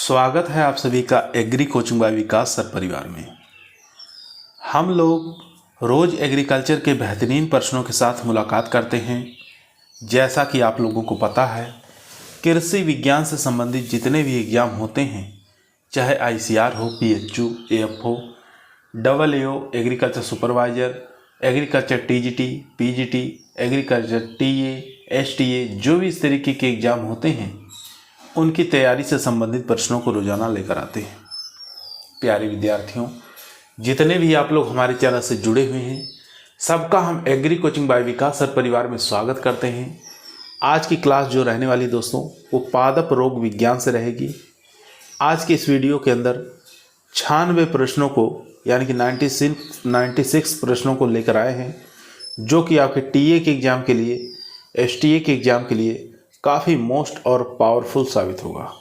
स्वागत है आप सभी का एग्री कोचिंग बाय विकास सर परिवार में। हम लोग रोज़ एग्रीकल्चर के बेहतरीन प्रश्नों के साथ मुलाकात करते हैं। जैसा कि आप लोगों को पता है, कृषि विज्ञान से संबंधित जितने भी एग्ज़ाम होते हैं, चाहे ICR हो, PHU, AF हो, AAO, agriculture supervisor, agriculture TGT, PGT, agriculture TA, STA, जो भी इस तरीके के एग्ज़ाम होते हैं उनकी तैयारी से संबंधित प्रश्नों को रोजाना लेकर आते हैं। प्यारे विद्यार्थियों, जितने भी आप लोग हमारे चैनल से जुड़े हुए हैं, सबका हम एग्री कोचिंग बाय विकास सर परिवार में स्वागत करते हैं। आज की क्लास जो रहने वाली दोस्तों, वो पादप रोग विज्ञान से रहेगी। आज के इस वीडियो के अंदर 96 प्रश्नों को यानी कि 96 प्रश्नों को लेकर आए हैं, जो कि आपके TA के एग्ज़ाम के लिए, STA के एग्ज़ाम के लिए काफ़ी मोस्ट और पावरफुल साबित होगा।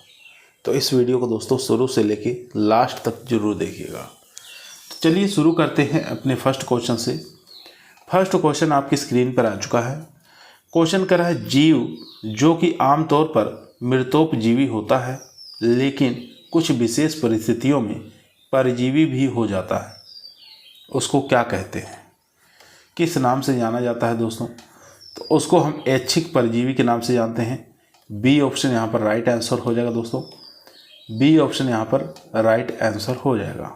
तो इस वीडियो को दोस्तों शुरू से लेके लास्ट तक जरूर देखिएगा। तो चलिए शुरू करते हैं अपने फर्स्ट क्वेश्चन से। फर्स्ट क्वेश्चन आपकी स्क्रीन पर आ चुका है। क्वेश्चन कर रहा है, जीव जो कि आमतौर पर मृतोपजीवी होता है लेकिन कुछ विशेष परिस्थितियों में परजीवी भी हो जाता है, उसको क्या कहते हैं? किस नाम से जाना जाता है दोस्तों? तो उसको हम ऐच्छिक परजीवी के नाम से जानते हैं। बी ऑप्शन यहाँ पर राइट आंसर हो जाएगा दोस्तों। बी ऑप्शन यहाँ पर राइट आंसर हो जाएगा।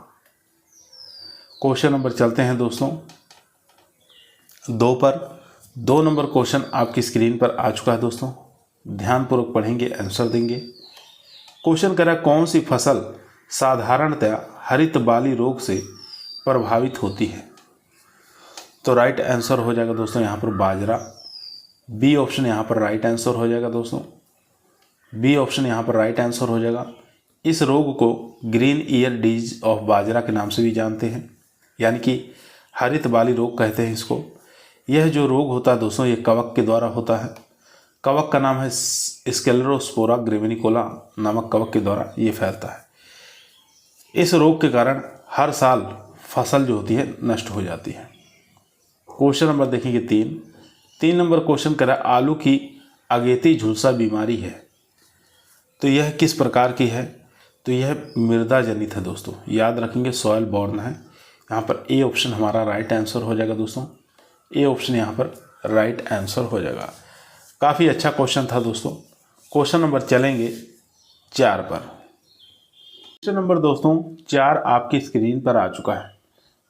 क्वेश्चन नंबर चलते हैं दोस्तों 2 पर। 2 नंबर क्वेश्चन आपकी स्क्रीन पर आ चुका है दोस्तों। ध्यानपूर्वक पढ़ेंगे, आंसर देंगे। क्वेश्चन करा, कौन सी फसल साधारणतया हरित बाली रोग से प्रभावित होती है? तो राइट आंसर हो जाएगा दोस्तों यहाँ पर बाजरा। बी ऑप्शन यहाँ पर राइट आंसर हो जाएगा दोस्तों। बी ऑप्शन यहाँ पर राइट आंसर हो जाएगा। इस रोग को ग्रीन ईयर डिजीज ऑफ बाजरा के नाम से भी जानते हैं, यानी कि हरित बाली रोग कहते हैं इसको। यह जो रोग होता है दोस्तों, ये कवक के द्वारा होता है। कवक का नाम है स्क्लेरोस्पोरा ग्रेविनिकोला नामक कवक के द्वारा ये फैलता है। इस रोग के कारण हर साल फसल जो होती है नष्ट हो जाती है। क्वेश्चन नंबर देखेंगे 3 नंबर क्वेश्चन करा, आलू की अगेती झुलसा बीमारी है, तो यह किस प्रकार की है? तो यह मृदा जनित है दोस्तों, याद रखेंगे, सॉइल बॉर्न है। यहाँ पर ए ऑप्शन हमारा राइट आंसर हो जाएगा दोस्तों। ए ऑप्शन यहाँ पर राइट आंसर हो जाएगा। काफ़ी अच्छा क्वेश्चन था दोस्तों। क्वेश्चन नंबर चलेंगे 4 पर। क्वेश्चन नंबर दोस्तों 4 आपकी स्क्रीन पर आ चुका है।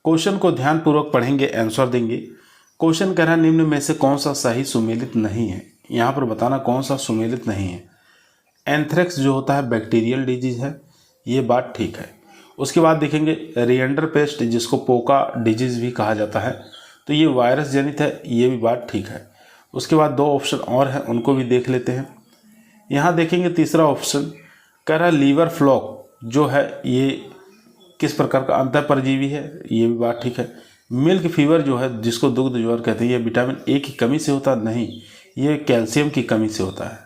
क्वेश्चन को ध्यानपूर्वक पढ़ेंगे, आंसर देंगे। क्वेश्चन कह रहा है, निम्न में से कौन सा सही सुमेलित नहीं है? यहाँ पर बताना कौन सा सुमेलित नहीं है। एंथ्रेक्स जो होता है बैक्टीरियल डिजीज है, ये बात ठीक है। उसके बाद देखेंगे रिएंडर पेस्ट, जिसको पोका डिजीज भी कहा जाता है, तो ये वायरस जनित है, ये भी बात ठीक है। उसके बाद 2 ऑप्शन और हैं, उनको भी देख लेते हैं। यहाँ देखेंगे तीसरा ऑप्शन कह रहा है लीवर फ्लॉक जो है ये किस प्रकार का अंतर परजीवी है, ये भी बात ठीक है। मिल्क फीवर जो है, जिसको दुग्ध ज्वर कहते हैं, ये विटामिन ए की कमी से होता नहीं, ये कैल्शियम की कमी से होता है।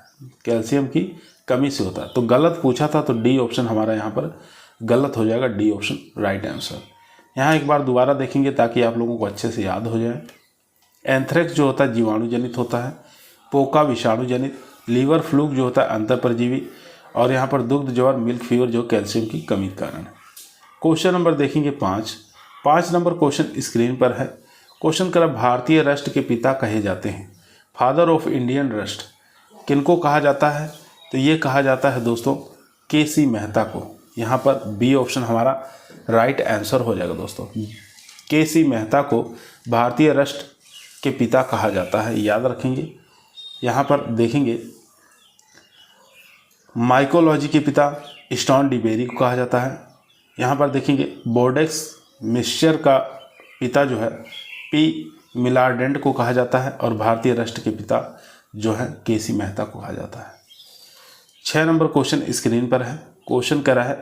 कैल्शियम की कमी से होता है। तो गलत पूछा था, तो डी ऑप्शन हमारा यहाँ पर गलत हो जाएगा। D option right answer. यहाँ एक बार दोबारा देखेंगे ताकि आप लोगों को अच्छे से याद हो जाए। एंथ्रेक्स जो होता है जीवाणु जनित होता है, पोका विषाणु जनित, लीवर फ्लूक जो होता है अंतर परजीवी, और यहाँ पर दुग्ध ज्वर मिल्क फीवर जो कैल्शियम की कमी के कारण है। क्वेश्चन नंबर देखेंगे 5 नंबर क्वेश्चन स्क्रीन पर है। क्वेश्चन करा, भारतीय राष्ट्र के पिता कहे जाते हैं, फादर ऑफ इंडियन राष्ट्र किनको कहा जाता है? तो ये कहा जाता है दोस्तों KC मेहता को। यहाँ पर बी ऑप्शन हमारा राइट आंसर हो जाएगा दोस्तों। KC मेहता को भारतीय राष्ट्र के पिता कहा जाता है, याद रखेंगे। यहाँ पर देखेंगे माइकोलॉजी के पिता स्टॉन डी बेरी को कहा जाता है। यहाँ पर देखेंगे बोर्डेक्स मिक्सचर का पिता जो है P मिलार्डेंट को कहा जाता है, और भारतीय राष्ट्र के पिता जो है KC मेहता को कहा जाता है। 6 नंबर क्वेश्चन स्क्रीन पर है। क्वेश्चन कह रहा है,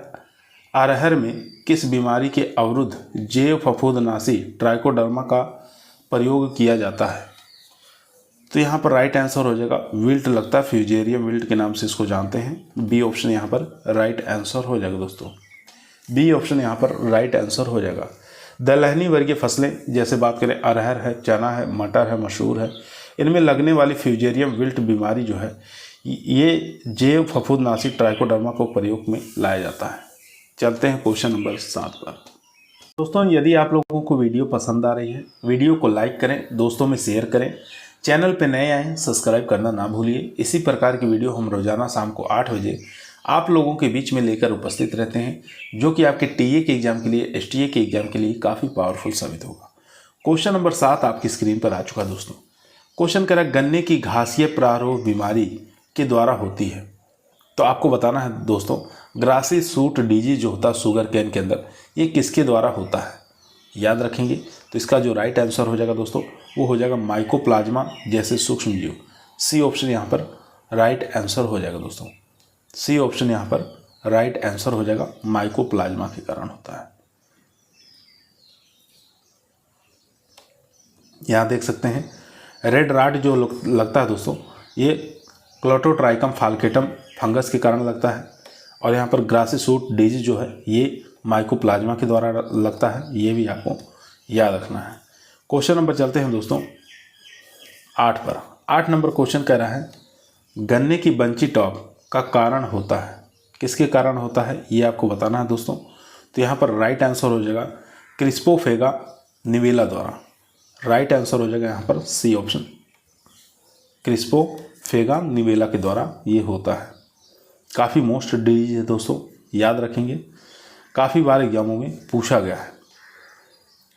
अरहर में किस बीमारी के अवरुद्ध जैव फफूंदनाशी ट्राइकोडर्मा का प्रयोग किया जाता है? तो यहाँ पर राइट आंसर हो जाएगा विल्ट लगता है, फ्यूजेरियम विल्ट के नाम से इसको जानते हैं। बी ऑप्शन यहाँ पर राइट आंसर हो जाएगा दोस्तों। बी ऑप्शन यहाँ पर राइट आंसर हो जाएगा। दलहनी वर्गीय फसलें जैसे बात करें, अरहर है, चना है, मटर है, मसूर है, इनमें लगने वाली फ्यूजेरियम विल्ट बीमारी जो है ये जैव फफूंदनाशी ट्राइकोडर्मा को प्रयोग में लाया जाता है। चलते हैं क्वेश्चन नंबर 7 पर। दोस्तों, यदि आप लोगों को वीडियो पसंद आ रही है, वीडियो को लाइक करें, दोस्तों में शेयर करें, चैनल पे नए आए हैं सब्सक्राइब करना ना भूलिए। इसी प्रकार की वीडियो हम रोजाना शाम को 8 बजे आप लोगों के बीच में लेकर उपस्थित रहते हैं, जो कि आपके टीए के एग्जाम के लिए, एसटीए के एग्जाम के लिए काफ़ी पावरफुल साबित होगा। क्वेश्चन नंबर 7 आपकी स्क्रीन पर आ चुका है दोस्तों। क्वेश्चन करा गन्ने की घासीय प्रारोह बीमारी के द्वारा होती है। तो आपको बताना है दोस्तों, ग्रासी सूट डिजीज जो होता है शुगर केन के अंदर, ये किसके द्वारा होता है याद रखेंगे। तो इसका जो राइट आंसर हो जाएगा दोस्तों, वो हो जाएगा माइकोप्लाज्मा जैसे सूक्ष्म जीव। सी ऑप्शन यहाँ पर राइट आंसर हो जाएगा दोस्तों। सी ऑप्शन यहाँ पर राइट आंसर हो जाएगा, माइकोप्लाज्मा के कारण होता है। यहाँ देख सकते हैं रेड राट जो लगता है दोस्तों, ये क्लोटोट्राइकम फाल्केटम फंगस के कारण लगता है। और यहाँ पर ग्रासी सूट डिजीज जो है ये माइकोप्लाज्मा के द्वारा लगता है, ये भी आपको याद रखना है। क्वेश्चन नंबर चलते हैं दोस्तों 8 पर। 8 नंबर क्वेश्चन कह रहा है गन्ने की बंची टॉप का कारण होता है, किसके कारण होता है ये आपको बताना है दोस्तों। तो यहाँ पर राइट आंसर हो जाएगा क्रिस्पोफेगा निवेला द्वारा। राइट आंसर हो जाएगा यहाँ पर सी ऑप्शन, क्रिस्पोफेगा निवेला के द्वारा ये होता है। काफ़ी मोस्ट डिजीज है दोस्तों, याद रखेंगे, काफ़ी बार एग्जामों में पूछा गया है।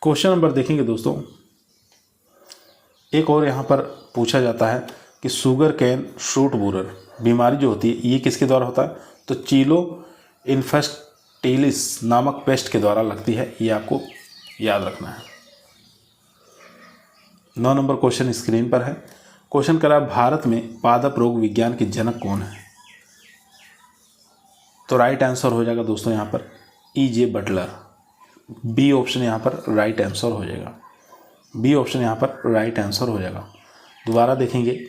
क्वेश्चन नंबर देखेंगे दोस्तों, एक और यहाँ पर पूछा जाता है कि शुगर कैन शूट बोरर बीमारी जो होती है ये किसके द्वारा होता है। तो चीलो इन्फेस्टिलिस नामक पेस्ट के द्वारा लगती है, ये आपको याद रखना है। 9 नंबर क्वेश्चन स्क्रीन पर है। क्वेश्चन करा भारत में पादप रोग विज्ञान के जनक कौन है। तो राइट आंसर हो जाएगा दोस्तों यहाँ पर E.J. बटलर। बी ऑप्शन यहाँ पर राइट आंसर हो जाएगा। बी ऑप्शन यहाँ पर राइट आंसर हो जाएगा। दोबारा देखेंगे,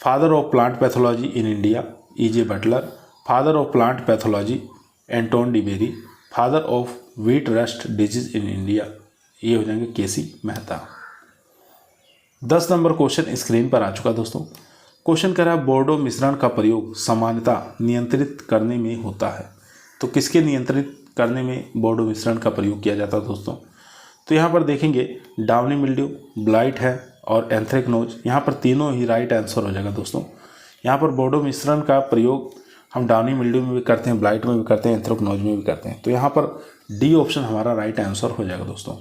father of plant pathology in India E.J. Butler, father of plant pathology Anton de Bary, father of wheat rust disease in India, ये हो जाएंगे KC. Mehta. 10 number question screen पर आ चुका दोस्तों। क्वेश्चन कह रहा है बोर्डो मिश्रण का प्रयोग सामान्यता नियंत्रित करने में होता है। तो किसके नियंत्रित करने में बोर्डो मिश्रण का प्रयोग किया जाता है दोस्तों। तो यहाँ पर देखेंगे डाउनी मिल्ड्यू, ब्लाइट है और एंथ्रेक्नोज, यहाँ पर तीनों ही राइट आंसर हो जाएगा दोस्तों। यहाँ पर बोर्डो मिश्रण का प्रयोग हम डाउनी मिल्ड्यू में भी करते हैं, ब्लाइट में भी करते हैं, एंथ्रेक्नोज में भी करते हैं। तो यहाँ पर डी ऑप्शन हमारा राइट आंसर हो जाएगा दोस्तों।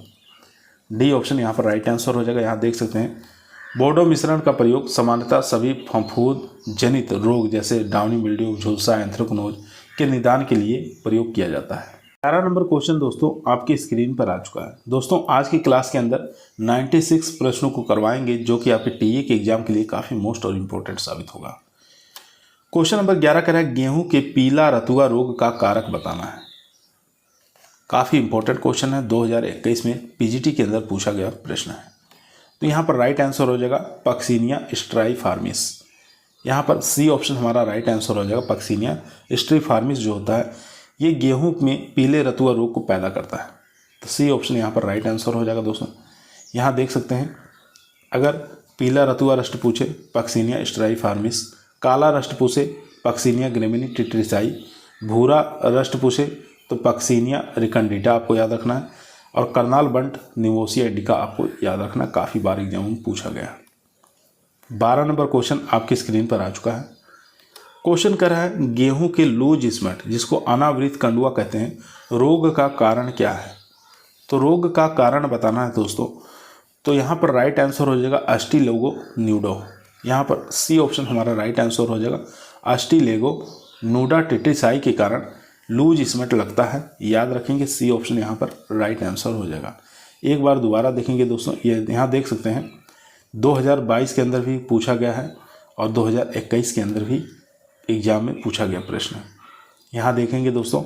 डी ऑप्शन यहाँ पर राइट आंसर हो जाएगा। यहाँ देख सकते हैं बोर्डो मिश्रण का प्रयोग सामान्यतः सभी फफूंद जनित रोग जैसे डाउनी मिल्ड्यू, झुलसा, एंथ्रेक्नोज के निदान के लिए प्रयोग किया जाता है। 11 नंबर क्वेश्चन दोस्तों आपकी स्क्रीन पर आ चुका है। दोस्तों आज की क्लास के अंदर 96 प्रश्नों को करवाएंगे, जो कि आपके टीए के एग्जाम के लिए काफ़ी मोस्ट और इम्पोर्टेंट साबित होगा। क्वेश्चन नंबर 11 कह रहा है गेहूं के पीला रतुआ रोग का कारक बताना है। काफ़ी इंपॉर्टेंट क्वेश्चन है, 2021 में पीजीटी के अंदर पूछा गया प्रश्न है। तो यहाँ पर राइट आंसर हो जाएगा पक्सिनिया स्ट्राइफार्मिस। यहाँ पर सी ऑप्शन हमारा राइट आंसर हो जाएगा, पक्सिनिया स्ट्राइफार्मिस जो होता है ये गेहूं में पीले रतुआ रोग को पैदा करता है। तो सी ऑप्शन यहाँ पर राइट आंसर हो जाएगा दोस्तों। यहाँ देख सकते हैं, अगर पीला रतुआ रस्ट पूछे पक्सिनिया स्ट्राइफार्मिस, काला रस्ट पूछे पक्सिनिया ग्रेमिनी टिट्रिसाई, भूरा रस्ट पूछे तो पक्सिनिया रिकंडिटा आपको याद रखना है, और करनाल बंट निवोसिया इंडिका आपको याद रखना, काफ़ी बार एग्जाम में पूछा गया। 12 नंबर क्वेश्चन आपकी स्क्रीन पर आ चुका है। क्वेश्चन कर रहा है गेहूं के लूज स्मट, जिसको अनावृत कंडुआ कहते हैं, रोग का कारण क्या है। तो रोग का कारण बताना है दोस्तों। तो यहाँ पर राइट आंसर हो जाएगा अस्टिलेगो न्यूडो। यहाँ पर सी ऑप्शन हमारा राइट आंसर हो जाएगा, अस्टिलेगो नूडा टिटिसाई के कारण लूज स्मट लगता है, याद रखेंगे। सी ऑप्शन यहाँ पर राइट आंसर हो जाएगा। एक बार दोबारा देखेंगे दोस्तों, ये यहाँ देख सकते हैं 2022 के अंदर भी पूछा गया है और 2021 के अंदर भी एग्जाम में पूछा गया प्रश्न। यहाँ देखेंगे दोस्तों,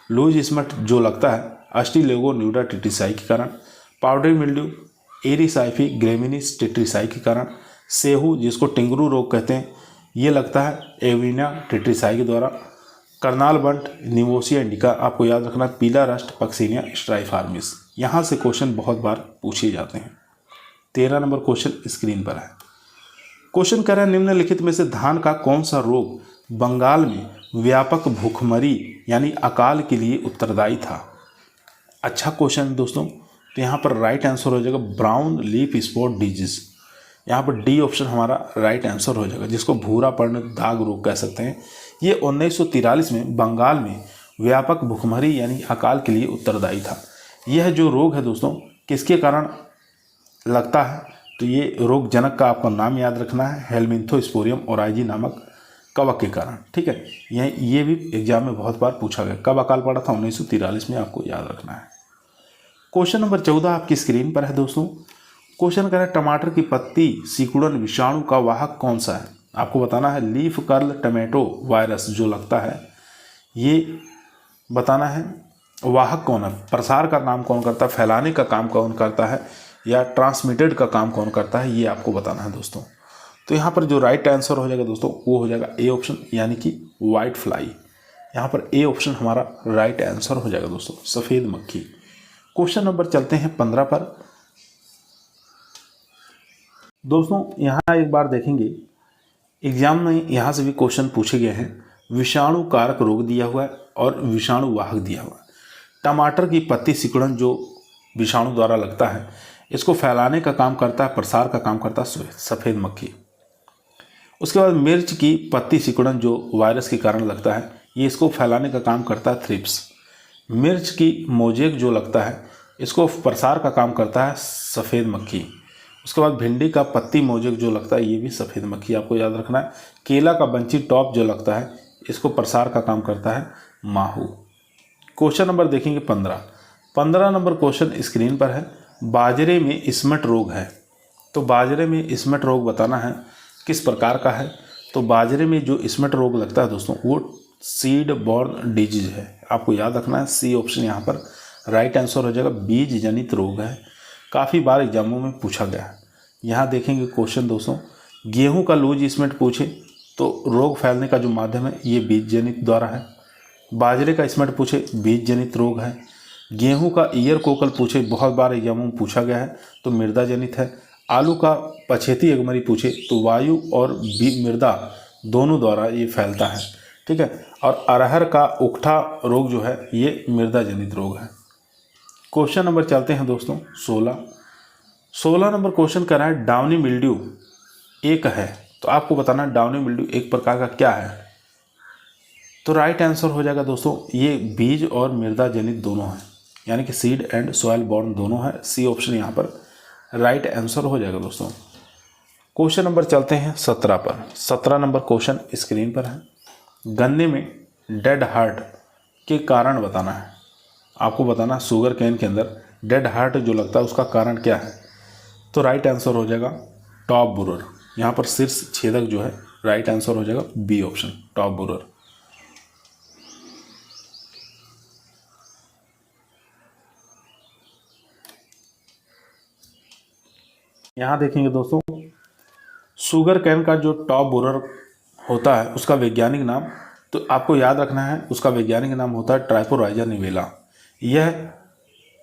लूज स्मट जो लगता है अस्टिलेगो न्यूडा टिटिसाई के कारण, पाउडर मिल्ड्यू एरिसाइफी ग्रेमिनिस टिट्रिसाई के कारण, सेहू जिसको टिंगरू रोग कहते हैं ये लगता है एविना टिट्रिसाई के द्वारा, करनाल बंट निवोसिया इंडिका आपको याद रखना, पीला रस्ट पक्सिनिया स्ट्राइफार्मिस। यहाँ से क्वेश्चन बहुत बार पूछे जाते हैं। 13 नंबर क्वेश्चन स्क्रीन पर है। क्वेश्चन कह रहा है निम्नलिखित में से धान का कौन सा रोग बंगाल में व्यापक भूखमरी यानी अकाल के लिए उत्तरदायी था। अच्छा क्वेश्चन दोस्तों, तो यहाँ पर राइट आंसर हो जाएगा ब्राउन लीफ स्पॉट डिजीज। यहाँ पर डी ऑप्शन हमारा राइट आंसर हो जाएगा, जिसको भूरा पर्ण दाग रोग कह सकते हैं। ये 1943 में बंगाल में व्यापक भूखमरी यानी अकाल के लिए उत्तरदायी था। यह जो रोग है दोस्तों किसके कारण लगता है, तो ये रोग जनक का आपको नाम याद रखना है, हेलमिंथोस्पोरियम ओराइजी नामक कवक के कारण। ठीक है, ये भी एग्जाम में बहुत बार पूछा गया, कब अकाल पड़ा था, 1943 में, आपको याद रखना है। क्वेश्चन नंबर 14 आपकी स्क्रीन पर है दोस्तों। क्वेश्चन कह रहा है टमाटर की पत्ती सिकुड़न विषाणु का वाहक कौन सा है। आपको बताना है लीफ कर्ल टमेटो वायरस जो लगता है, ये बताना है वाहक कौन है, प्रसार का नाम कौन करता है, फैलाने का काम कौन करता है, या ट्रांसमिटेड का काम कौन करता है, ये आपको बताना है दोस्तों। तो यहाँ पर जो राइट आंसर हो जाएगा दोस्तों वो हो जाएगा ए ऑप्शन यानी कि वाइट फ्लाई। यहाँ पर ए ऑप्शन हमारा राइट आंसर हो जाएगा दोस्तों, सफ़ेद मक्खी। क्वेश्चन नंबर चलते हैं 15 पर दोस्तों। यहाँ एक बार देखेंगे एग्जाम में यहाँ से भी क्वेश्चन पूछे गए हैं। विषाणु कारक रोग दिया हुआ है और विषाणु वाहक दिया हुआ है। टमाटर की पत्ती सिकुड़न जो विषाणु द्वारा लगता है, इसको फैलाने का काम करता है, प्रसार का काम करता है सफ़ेद मक्खी। उसके बाद मिर्च की पत्ती सिकुड़न जो वायरस के कारण लगता है, ये इसको फैलाने का काम करता है थ्रिप्स। मिर्च की मोजेक जो लगता है, इसको प्रसार का काम करता है सफ़ेद मक्खी। उसके बाद भिंडी का पत्ती मोजेक जो लगता है, ये भी सफ़ेद मक्खी, आपको याद रखना है। केला का बंची टॉप जो लगता है, इसको प्रसार का काम करता है माहू। क्वेश्चन नंबर देखेंगे 15 नंबर क्वेश्चन स्क्रीन पर है। बाजरे में स्मट रोग है, तो बाजरे में स्मट रोग बताना है किस प्रकार का है। तो बाजरे में जो स्मट रोग लगता है दोस्तों वो सीड बॉर्न डिजीज है, आपको याद रखना है। सी ऑप्शन यहाँ पर राइट आंसर हो जाएगा, बीज जनित रोग है। काफ़ी बार एग्जामों में पूछा गया है। यहाँ देखेंगे क्वेश्चन दोस्तों, गेहूं का लूज स्मट पूछे तो रोग फैलने का जो माध्यम है ये बीज जनित द्वारा है। बाजरे का स्मट पूछे बीज जनित रोग है। गेहूं का ईयर कोकल पूछे, बहुत बार एग्जामों में पूछा गया है, तो मृदा जनित है। आलू का पछेती अगमरी पूछे तो वायु और मृदा दोनों द्वारा ये फैलता है। ठीक है, और अरहर का उकठा रोग जो है ये मृदा जनित रोग है। क्वेश्चन नंबर चलते हैं दोस्तों 16 नंबर क्वेश्चन कर रहा है डाउनी मिल्ड्यू एक है, तो आपको बताना डाउनी मिल्ड्यू एक प्रकार का क्या है। तो राइट आंसर हो जाएगा दोस्तों, ये बीज और मृदा जनित दोनों हैं, यानी कि सीड एंड सॉइल बॉर्न दोनों है। सी ऑप्शन यहाँ पर राइट आंसर हो जाएगा दोस्तों। क्वेश्चन नंबर चलते हैं 17 पर। 17 नंबर क्वेश्चन स्क्रीन पर है। गन्ने में डेड हार्ट के कारण बताना है। आपको बताना शुगर कैन के अंदर डेड हार्ट जो लगता है उसका कारण क्या है। तो राइट आंसर हो जाएगा टॉप बोरर। यहाँ पर शीर्ष छेदक जो है, राइट आंसर हो जाएगा बी ऑप्शन टॉप बोरर। यहाँ देखेंगे दोस्तों, शुगर कैन का जो टॉप बोरर होता है उसका वैज्ञानिक नाम, तो आपको याद रखना है, उसका वैज्ञानिक नाम होता है ट्राइपोराइजा निवेला। यह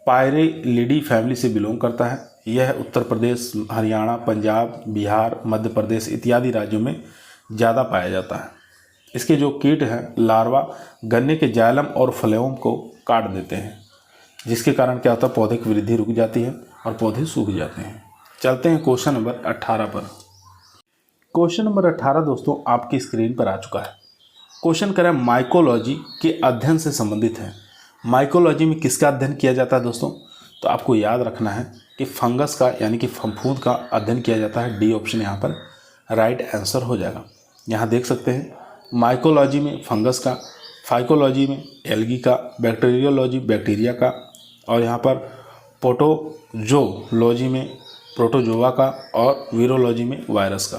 पायरेलिडी फैमिली से बिलोंग करता है। यह उत्तर प्रदेश, हरियाणा, पंजाब, बिहार, मध्य प्रदेश इत्यादि राज्यों में ज़्यादा पाया जाता है। इसके जो कीट हैं, लार्वा गन्ने के जाइलम और फ्लेवम को काट देते हैं, जिसके कारण क्या होता है, पौधे की वृद्धि रुक जाती है और पौधे सूख जाते हैं। चलते हैं क्वेश्चन नंबर 18 पर। क्वेश्चन नंबर 18 दोस्तों आपकी स्क्रीन पर आ चुका है। क्वेश्चन करें माइकोलॉजी के अध्ययन से संबंधित है। माइकोलॉजी में किसका अध्ययन किया जाता है दोस्तों, तो आपको याद रखना है कि फंगस का यानी कि फफूंद का अध्ययन किया जाता है। डी ऑप्शन यहाँ पर राइट आंसर हो जाएगा। यहाँ देख सकते हैं माइकोलॉजी में फंगस का, फाइकोलॉजी में एल्गी का, बैक्टीरियोलॉजी बैक्टीरिया का, और यहाँ पर पोटोजोलॉजी में प्रोटोजोआ का, और वीरोलॉजी में वायरस का।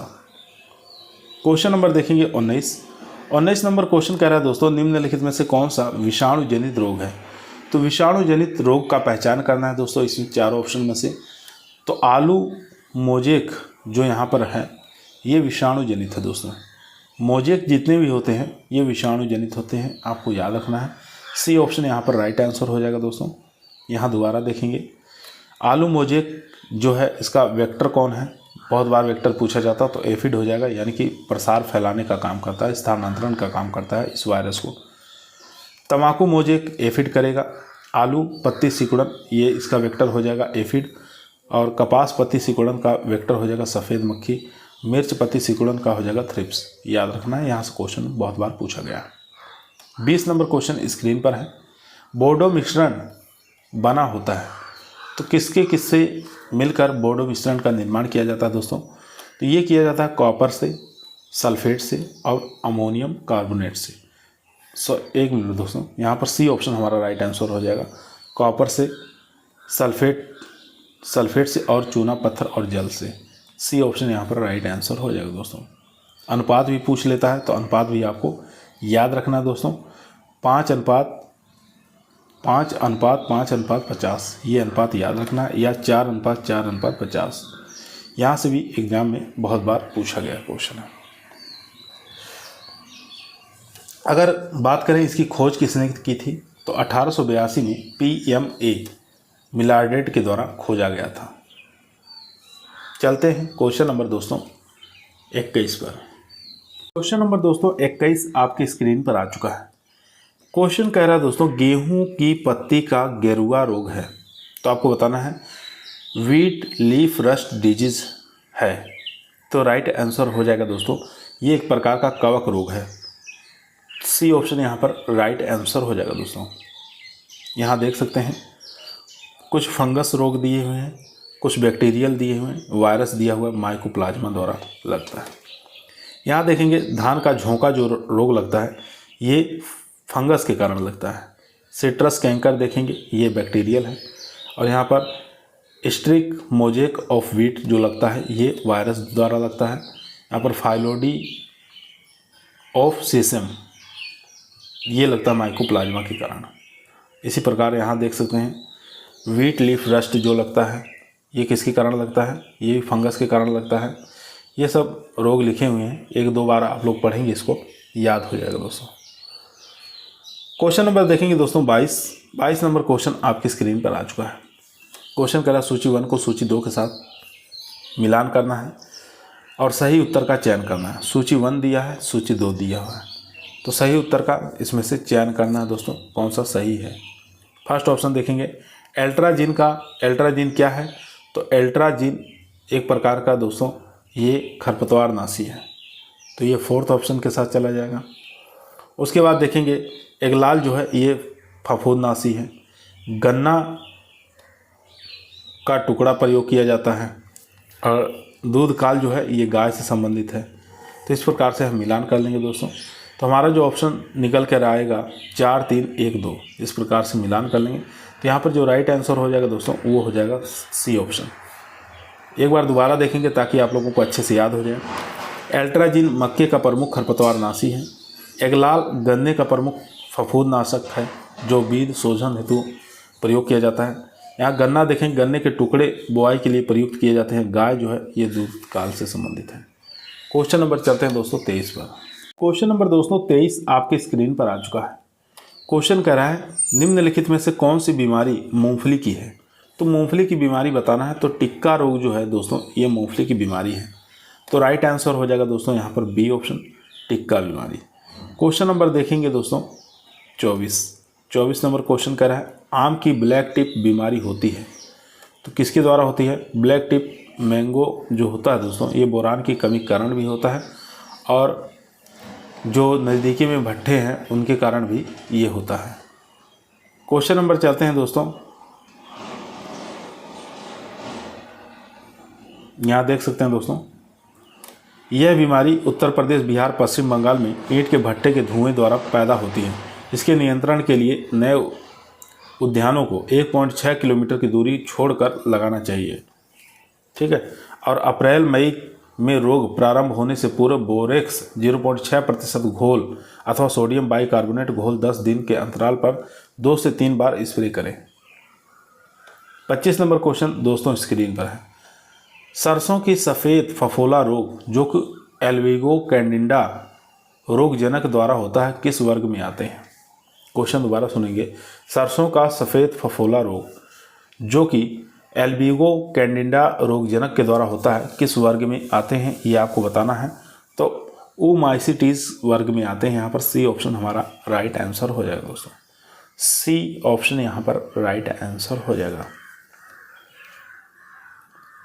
क्वेश्चन नंबर देखेंगे 19 नंबर क्वेश्चन कह रहा है दोस्तों, निम्नलिखित में से कौन सा विषाणु जनित रोग है। तो विषाणु जनित रोग का पहचान करना है दोस्तों इसमें चारों ऑप्शन में से। तो आलू मोजेक जो यहाँ पर है ये विषाणु जनित है दोस्तों। मोजेक जितने भी होते हैं ये विषाणु जनित होते हैं, आपको याद रखना है। सी ऑप्शन यहाँ पर राइट आंसर हो जाएगा दोस्तों। यहाँ दोबारा देखेंगे, आलू मोजेक जो है इसका वेक्टर कौन है, बहुत बार वेक्टर पूछा जाता तो एफिड हो जाएगा, यानी कि प्रसार फैलाने का काम करता है, स्थानांतरण का काम करता है इस वायरस को। तंबाकू मोजेक एफिड करेगा। आलू पत्ती सिकुड़न ये इसका वेक्टर हो जाएगा एफिड। और कपास पत्ती सिकुड़न का वेक्टर हो जाएगा सफ़ेद मक्खी। मिर्च पत्ती सिकुड़न का हो जाएगा थ्रिप्स। याद रखना है, यहाँ से क्वेश्चन बहुत बार पूछा गया। 20 नंबर क्वेश्चन स्क्रीन पर है। बोर्डो मिश्रण बना होता है तो किससे मिलकर बोर्डो मिश्रण का निर्माण किया जाता है दोस्तों? तो ये किया जाता है कॉपर से, सल्फेट से और अमोनियम कार्बोनेट से। एक मिनट दोस्तों, यहाँ पर सी ऑप्शन हमारा राइट आंसर हो जाएगा। कॉपर से, सल्फेट से और चूना पत्थर और जल से। सी ऑप्शन यहाँ पर राइट आंसर हो जाएगा दोस्तों। अनुपात भी पूछ लेता है तो अनुपात भी आपको याद रखना है दोस्तों। 5:5:50 ये अनुपात याद रखना है, या 4:4:50। यहाँ से भी एग्जाम में बहुत बार पूछा गया क्वेश्चन है। अगर बात करें इसकी खोज किसने की थी तो 1882 में PMA मिलार्डेट के द्वारा खोजा गया था। चलते हैं क्वेश्चन नंबर दोस्तों 21 पर। क्वेश्चन नंबर दोस्तों 21 आपकी स्क्रीन पर आ चुका है। क्वेश्चन कह रहा है दोस्तों, गेहूं की पत्ती का गेरुआ रोग है तो आपको बताना है वीट लीफ रस्ट डिजीज है। तो राइट आंसर हो जाएगा दोस्तों, ये एक प्रकार का कवक रोग है। सी ऑप्शन यहाँ पर राइट आंसर हो जाएगा दोस्तों। यहाँ देख सकते हैं कुछ फंगस रोग दिए हुए हैं, कुछ बैक्टीरियल दिए हुए हैं, वायरस दिया हुआ है माइकोप्लाज्मा द्वारा लगता है। यहाँ देखेंगे धान का झोंका जो रोग लगता है ये फंगस के कारण लगता है। सिट्रस कैंकर देखेंगे ये बैक्टीरियल है। और यहाँ पर स्ट्रिक मोजेक ऑफ वीट जो लगता है ये वायरस द्वारा लगता है। यहाँ पर फाइलोडी ऑफ सेसम ये लगता है माइकोप्लाज्मा के कारण। इसी प्रकार यहाँ देख सकते हैं वीट लीफ रस्ट जो लगता है ये किसके कारण लगता है, ये फंगस के कारण लगता है। ये सब रोग लिखे हुए हैं, 1-2 बार आप लोग पढ़ेंगे इसको याद हो जाएगा दोस्तों। क्वेश्चन नंबर देखेंगे दोस्तों 22 नंबर क्वेश्चन आपकी स्क्रीन पर आ चुका है। क्वेश्चन कह रहा है सूची 1 को सूची 2 के साथ मिलान करना है और सही उत्तर का चयन करना है। सूची 1 दिया है, सूची 2 दिया हुआ है, तो सही उत्तर का इसमें से चयन करना है दोस्तों, कौन सा सही है। फर्स्ट ऑप्शन देखेंगे एल्ट्राजीन क्या है तो एल्ट्राजीन एक प्रकार का दोस्तों ये खरपतवार नाशी है, तो ये 4th ऑप्शन के साथ चला जाएगा। उसके बाद देखेंगे एगलाल जो है ये फफूंदनाशी है। गन्ना का टुकड़ा प्रयोग किया जाता है और दूध काल जो है ये गाय से संबंधित है। तो इस प्रकार से हम मिलान कर लेंगे दोस्तों, तो हमारा जो ऑप्शन निकल कर आएगा 4, 3, 1, 2 इस प्रकार से मिलान कर लेंगे। तो यहाँ पर जो राइट आंसर हो जाएगा दोस्तों वो हो जाएगा सी ऑप्शन। एक बार दोबारा देखेंगे ताकि आप लोगों को अच्छे से याद हो जाए। एल्ट्राजीन मक्के का प्रमुख खरपतवारनाशी है। एगलाल गन्ने का प्रमुख फफूंदनाशक है जो बीज शोधन हेतु प्रयोग किया जाता है। यहाँ गन्ना देखें, गन्ने के टुकड़े बुआई के लिए प्रयुक्त किए जाते हैं। गाय जो है ये दूध काल से संबंधित है। क्वेश्चन नंबर चलते हैं दोस्तों 23 पर। क्वेश्चन नंबर दोस्तों 23 आपके स्क्रीन पर आ चुका है। क्वेश्चन कह रहा है निम्नलिखित में से कौन सी बीमारी मूंगफली की है। तो मूंगफली की बीमारी बताना है तो टिक्का रोग जो है दोस्तों ये मूंगफली की बीमारी है। तो राइट आंसर हो जाएगा दोस्तों यहाँ पर बी ऑप्शन टिक्का बीमारी। क्वेश्चन नंबर देखेंगे दोस्तों 24 नंबर क्वेश्चन कह रहा है आम की ब्लैक टिप बीमारी होती है तो किसके द्वारा होती है। ब्लैक टिप मैंगो जो होता है दोस्तों ये बोरान की कमी कारण भी होता है और जो नज़दीकी में भट्ठे हैं उनके कारण भी ये होता है। क्वेश्चन नंबर चलते हैं दोस्तों, यहाँ देख सकते हैं दोस्तों यह बीमारी उत्तर प्रदेश, बिहार, पश्चिम बंगाल में ईंट के भट्टे के धुएं द्वारा पैदा होती है। इसके नियंत्रण के लिए नए उद्यानों को 1.6 किलोमीटर की दूरी छोड़कर लगाना चाहिए, ठीक है। और अप्रैल मई में रोग प्रारंभ होने से पूर्व बोरेक्स 0.6% घोल अथवा सोडियम बाइकार्बोनेट घोल 10 दिन के अंतराल पर 2 से 3 बार स्प्रे करें। 25 नंबर क्वेश्चन दोस्तों स्क्रीन पर है। सरसों की सफ़ेद फफोला रोग जो कि एल्विगो कैंडिडा रोगजनक द्वारा होता है किस वर्ग में आते हैं। क्वेश्चन दोबारा सुनेंगे। सरसों का सफ़ेद फफोला रोग जो कि एल्बिगो कैंडिडा रोगजनक के द्वारा होता है, किस वर्ग में आते हैं ये आपको बताना है। तो ओमाइसीटीज वर्ग में आते हैं। यहाँ पर सी ऑप्शन हमारा राइट आंसर हो जाएगा दोस्तों। सी ऑप्शन यहाँ पर राइट आंसर हो जाएगा।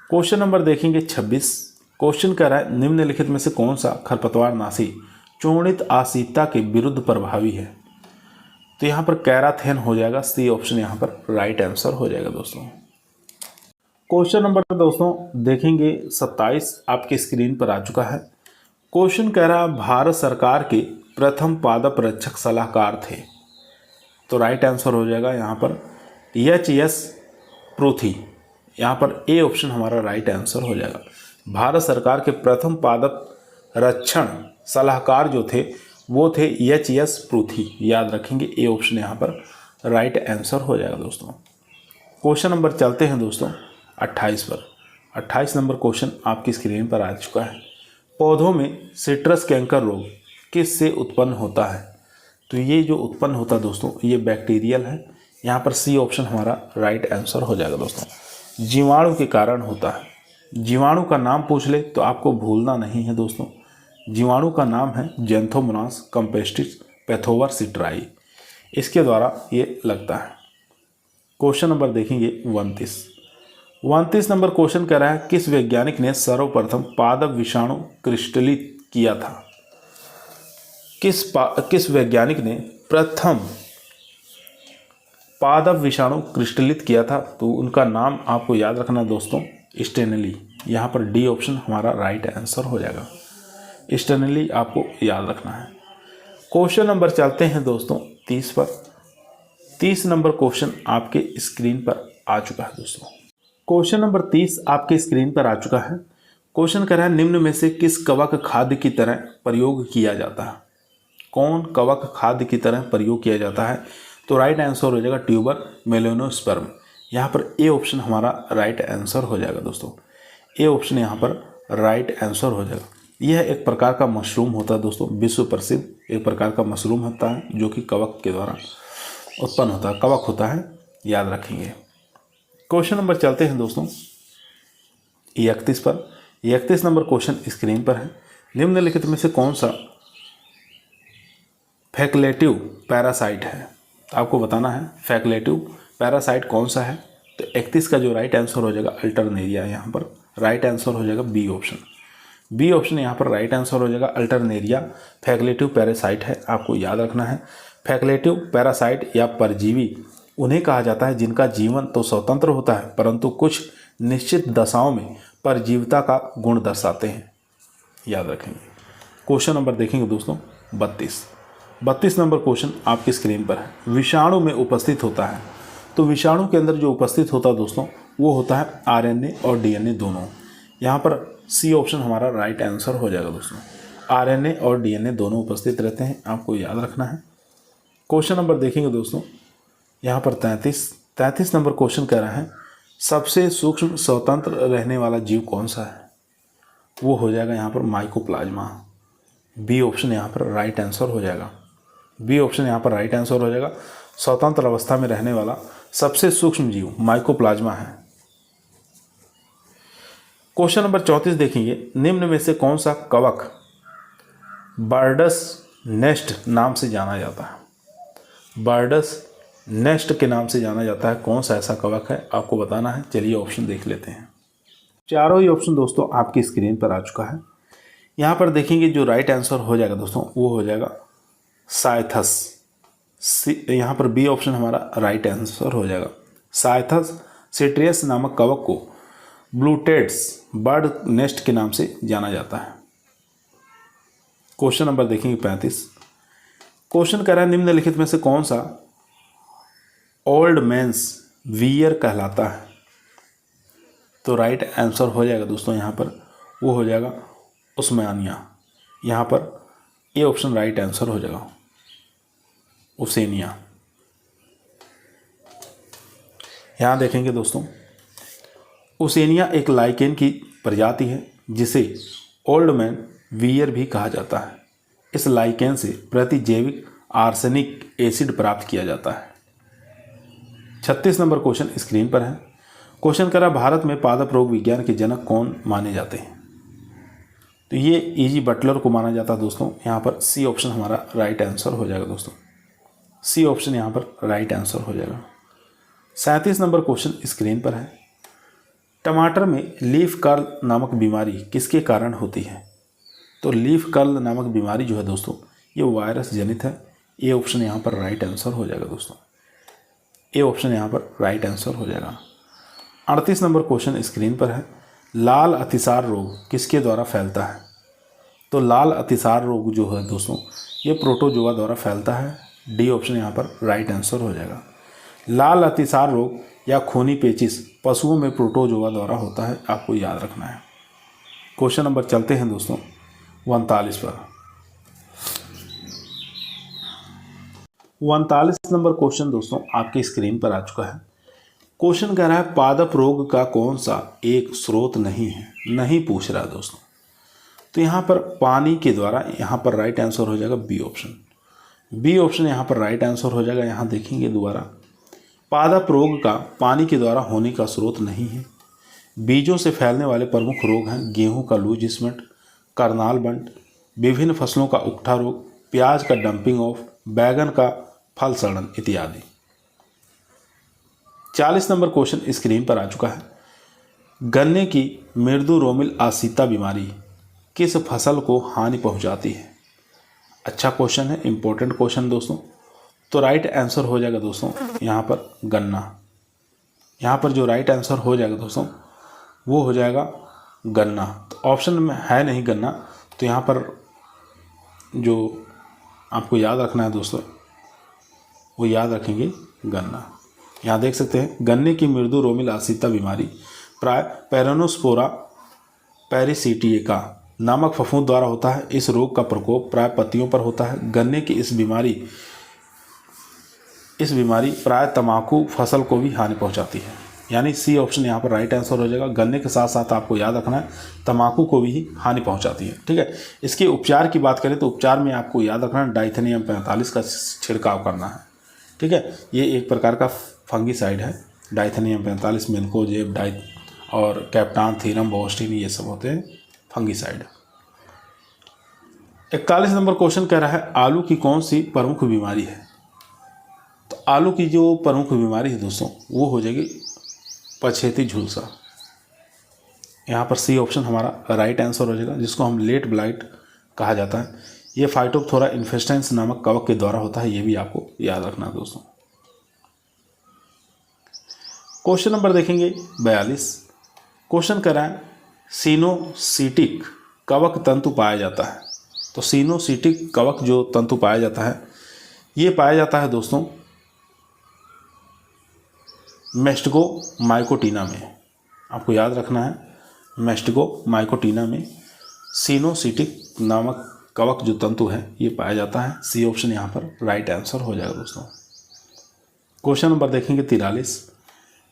क्वेश्चन नंबर देखेंगे 26। क्वेश्चन कह रहा है निम्नलिखित में से कौन सा खरपतवारनाशी चूर्णित आसिता के विरुद्ध प्रभावी है। तो यहाँ पर कैराथेन हो जाएगा। सी ऑप्शन यहाँ पर राइट आंसर हो जाएगा दोस्तों। क्वेश्चन नंबर दोस्तों देखेंगे 27 आपके स्क्रीन पर आ चुका है। क्वेश्चन कह रहा है भारत सरकार के प्रथम पादप रक्षक सलाहकार थे। तो राइट आंसर हो जाएगा यहाँ पर H.S. पृथ्वी। यहाँ पर ए ऑप्शन हमारा राइट आंसर हो जाएगा। भारत सरकार के प्रथम पादप रक्षण सलाहकार जो थे वो थे H.S. पृथ्वी। याद रखेंगे, ए ऑप्शन यहाँ पर राइट आंसर हो जाएगा दोस्तों। क्वेश्चन नंबर चलते हैं दोस्तों 28 पर। 28 नंबर क्वेश्चन आपकी स्क्रीन पर आ चुका है। पौधों में सिट्रस कैंकर रोग किस से उत्पन्न होता है। तो ये जो उत्पन्न होता है दोस्तों ये बैक्टीरियल है। यहाँ पर सी ऑप्शन हमारा राइट आंसर हो जाएगा दोस्तों। जीवाणु के कारण होता है। जीवाणु का नाम पूछ ले तो आपको भूलना नहीं है दोस्तों। जीवाणु का नाम है जेंथोमोनास कंपेस्टिस पैथोवर सिट्राई। इसके द्वारा ये लगता है। क्वेश्चन नंबर देखेंगे 29 नंबर क्वेश्चन कह रहा है किस वैज्ञानिक ने सर्वप्रथम पादप विषाणु क्रिस्टलित किया था। किस वैज्ञानिक ने प्रथम पादप विषाणु क्रिस्टलित किया था। तो उनका नाम आपको याद रखना दोस्तों, स्टेनली। यहाँ पर डी ऑप्शन हमारा राइट आंसर हो जाएगा। स्टेनली आपको याद रखना है। क्वेश्चन नंबर चलते हैं दोस्तों 30 पर। 30 नंबर क्वेश्चन आपके स्क्रीन पर आ चुका है दोस्तों। क्वेश्चन नंबर 30 आपके स्क्रीन पर आ चुका है। क्वेश्चन कर रहा है निम्न में से किस कवक खाद्य की तरह प्रयोग किया जाता है। कौन कवक खाद्य की तरह प्रयोग किया जाता है। तो राइट आंसर हो जाएगा ट्यूबर मेलेनोस्पर्म। यहाँ पर ए ऑप्शन हमारा राइट आंसर हो जाएगा दोस्तों। ए ऑप्शन यहाँ पर राइट आंसर हो जाएगा। यह एक प्रकार का मशरूम होता है दोस्तों, विश्व प्रसिद्ध एक प्रकार का मशरूम होता है जो कि कवक के द्वारा उत्पन्न होता है, कवक होता है, याद रखेंगे। क्वेश्चन नंबर चलते हैं दोस्तों 31 पर। 31 नंबर क्वेश्चन स्क्रीन पर है। निम्नलिखित में से कौन सा फैकल्टेटिव पैरासाइट है। आपको बताना है फैकल्टेटिव पैरासाइट कौन सा है। तो 31 का जो राइट आंसर हो जाएगा अल्टरनेरिया। यहाँ पर राइट आंसर हो जाएगा बी ऑप्शन। बी ऑप्शन यहाँ पर राइट आंसर हो जाएगा। अल्टरनेरिया फैकल्टेटिव पैरासाइट है, आपको याद रखना है। फैकल्टेटिव पैरासाइट या परजीवी उन्हें कहा जाता है जिनका जीवन तो स्वतंत्र होता है परंतु कुछ निश्चित दशाओं में परजीविता का गुण दर्शाते हैं, याद रखेंगे। क्वेश्चन नंबर देखेंगे दोस्तों 32 नंबर क्वेश्चन आपकी स्क्रीन पर है। विषाणु में उपस्थित होता है। तो विषाणु के अंदर जो उपस्थित होता है दोस्तों वो होता है आरएनए और डीएनए दोनों। यहाँ पर सी ऑप्शन हमारा राइट आंसर हो जाएगा दोस्तों। आरएनए और डीएनए दोनों उपस्थित रहते हैं, आपको याद रखना है। क्वेश्चन नंबर देखेंगे दोस्तों यहाँ पर 33 नंबर क्वेश्चन कह रहा है सबसे सूक्ष्म स्वतंत्र रहने वाला जीव कौन सा है। वो हो जाएगा यहाँ पर माइकोप्लाज्मा। बी ऑप्शन यहाँ पर राइट आंसर हो जाएगा। बी ऑप्शन यहाँ पर राइट आंसर हो जाएगा। स्वतंत्र अवस्था में रहने वाला सबसे सूक्ष्म जीव माइकोप्लाज्मा है। क्वेश्चन नंबर 34 देखेंगे निम्न में से कौन सा कवक बर्ड्स नेस्ट नाम से जाना जाता है। बर्ड्स नेस्ट के नाम से जाना जाता है। कौन सा ऐसा कवक है आपको बताना है। चलिए ऑप्शन देख लेते हैं। चारों ही ऑप्शन दोस्तों आपकी स्क्रीन पर आ चुका है। यहाँ पर देखेंगे जो राइट आंसर हो जाएगा दोस्तों वो हो जाएगा साइथस। यहाँ पर बी ऑप्शन हमारा राइट आंसर हो जाएगा। साइथस सिट्रियस नामक कवक को ब्लूटेड्स बर्ड नेस्ट के नाम से जाना जाता है। क्वेश्चन नंबर देखेंगे 35। क्वेश्चन कह रहा है निम्नलिखित में से कौन सा ओल्ड मैंस वियर कहलाता है। तो राइट आंसर हो जाएगा दोस्तों यहाँ पर वो हो जाएगा उस्मानिया। यहाँ पर ए ऑप्शन राइट आंसर हो जाएगा उसेनिया। यहाँ देखेंगे दोस्तों उसेनिया एक लाइकेन की प्रजाति है जिसे ओल्ड मैन वियर भी कहा जाता है। इस लाइकेन से प्रतिजैविक आर्सेनिक एसिड प्राप्त किया जाता है। 36 नंबर क्वेश्चन स्क्रीन पर है। क्वेश्चन करा भारत में पादप रोग विज्ञान के जनक कौन माने जाते हैं? तो ये ईजी बटलर को माना जाता है दोस्तों। यहाँ पर सी ऑप्शन हमारा राइट आंसर हो जाएगा दोस्तों। सी ऑप्शन यहाँ पर राइट आंसर हो जाएगा। 37 नंबर क्वेश्चन स्क्रीन पर है। टमाटर में लीफ कर्ल नामक बीमारी किसके कारण होती है? तो लीफ कर्ल नामक बीमारी जो है दोस्तों ये वायरस जनित है। ए ऑप्शन यहाँ पर राइट आंसर हो जाएगा दोस्तों। ए ऑप्शन यहाँ पर राइट आंसर हो जाएगा। 38 नंबर क्वेश्चन स्क्रीन पर है। लाल अतिसार रोग किसके द्वारा फैलता है? तो लाल अतिसार रोग जो है दोस्तों ये प्रोटोजोआ द्वारा फैलता है। डी ऑप्शन यहाँ पर राइट आंसर हो जाएगा। लाल अतिसार रोग या खूनी पेचिश पशुओं में प्रोटोजोआ द्वारा होता है, आपको याद रखना है। क्वेश्चन नंबर चलते हैं दोस्तों 39 पर। 39 नंबर क्वेश्चन दोस्तों आपकी स्क्रीन पर आ चुका है। क्वेश्चन कह रहा है पादप रोग का कौन सा एक स्रोत नहीं है? नहीं पूछ रहा है दोस्तों। तो यहाँ पर पानी के द्वारा, यहाँ पर राइट आंसर हो जाएगा बी ऑप्शन। बी ऑप्शन यहाँ पर राइट आंसर हो जाएगा। यहाँ देखेंगे दोबारा, पादप रोग का पानी के द्वारा होने का स्रोत नहीं है। बीजों से फैलने वाले प्रमुख रोग हैं गेहूं का लूज स्मेट, करनाल बंट, विभिन्न फसलों का उकठा रोग, प्याज का डंपिंग ऑफ, बैगन का फल सड़न इत्यादि। 40 नंबर क्वेश्चन स्क्रीन पर आ चुका है। गन्ने की मृदु रोमिल आसिता बीमारी किस फसल को हानि पहुंचाती है? अच्छा क्वेश्चन है, इंपॉर्टेंट क्वेश्चन दोस्तों। तो राइट आंसर हो जाएगा दोस्तों यहाँ पर गन्ना। यहाँ पर जो राइट आंसर हो जाएगा दोस्तों वो हो जाएगा गन्ना। तो ऑप्शन में है नहीं गन्ना, तो यहाँ पर जो आपको याद रखना है दोस्तों वो याद रखेंगे गन्ना। यहाँ देख सकते हैं गन्ने की मृदु रोमिल आसिता बीमारी प्राय पेरोनोस्पोरा पेरिसीटिका नामक फफूंद द्वारा होता है। इस रोग का प्रकोप प्राय पत्तियों पर होता है। गन्ने की इस बीमारी प्राय तंबाकू फसल को भी हानि पहुंचाती है। यानी सी ऑप्शन यहाँ पर राइट आंसर हो जाएगा। गन्ने के साथ साथ आपको याद रखना है तंबाकू को भी हानि पहुंचाती है। ठीक है, इसके उपचार की बात करें तो उपचार में आपको याद रखना है डाइथेनियम 45 का छिड़काव करना है। ठीक है, ये एक प्रकार का फंगीसाइड है। डाइथेनियम 45, मेनकोजेब, और कैप्टान, थीरम, बोस्टिन, ये सब होते हैं फंगीसाइड। 41 नंबर क्वेश्चन कह रहा है आलू की कौन सी प्रमुख बीमारी है? तो आलू की जो प्रमुख बीमारी है दोस्तों वो हो जाएगी पछेती झुलसा। यहाँ पर सी ऑप्शन हमारा राइट आंसर हो जाएगा, जिसको हम लेट ब्लाइट कहा जाता है। ये फाइटोप्थोरा इन्फेस्टेंस नामक कवक के द्वारा होता है, ये भी आपको याद रखना है दोस्तों। क्वेश्चन नंबर देखेंगे 42। क्वेश्चन कह रहा है सिनोसिटिक कवक तंतु पाया जाता है। तो सिनोसिटिक कवक जो तंतु पाया जाता है ये पाया जाता है दोस्तों मेस्टिगो माइकोटीना में। आपको याद रखना है मेस्टिगो माइकोटीना में सिनोसिटिक नामक कवक जो तंतु है ये पाया जाता है। सी ऑप्शन यहाँ पर राइट आंसर हो जाएगा दोस्तों। क्वेश्चन नंबर देखेंगे 43।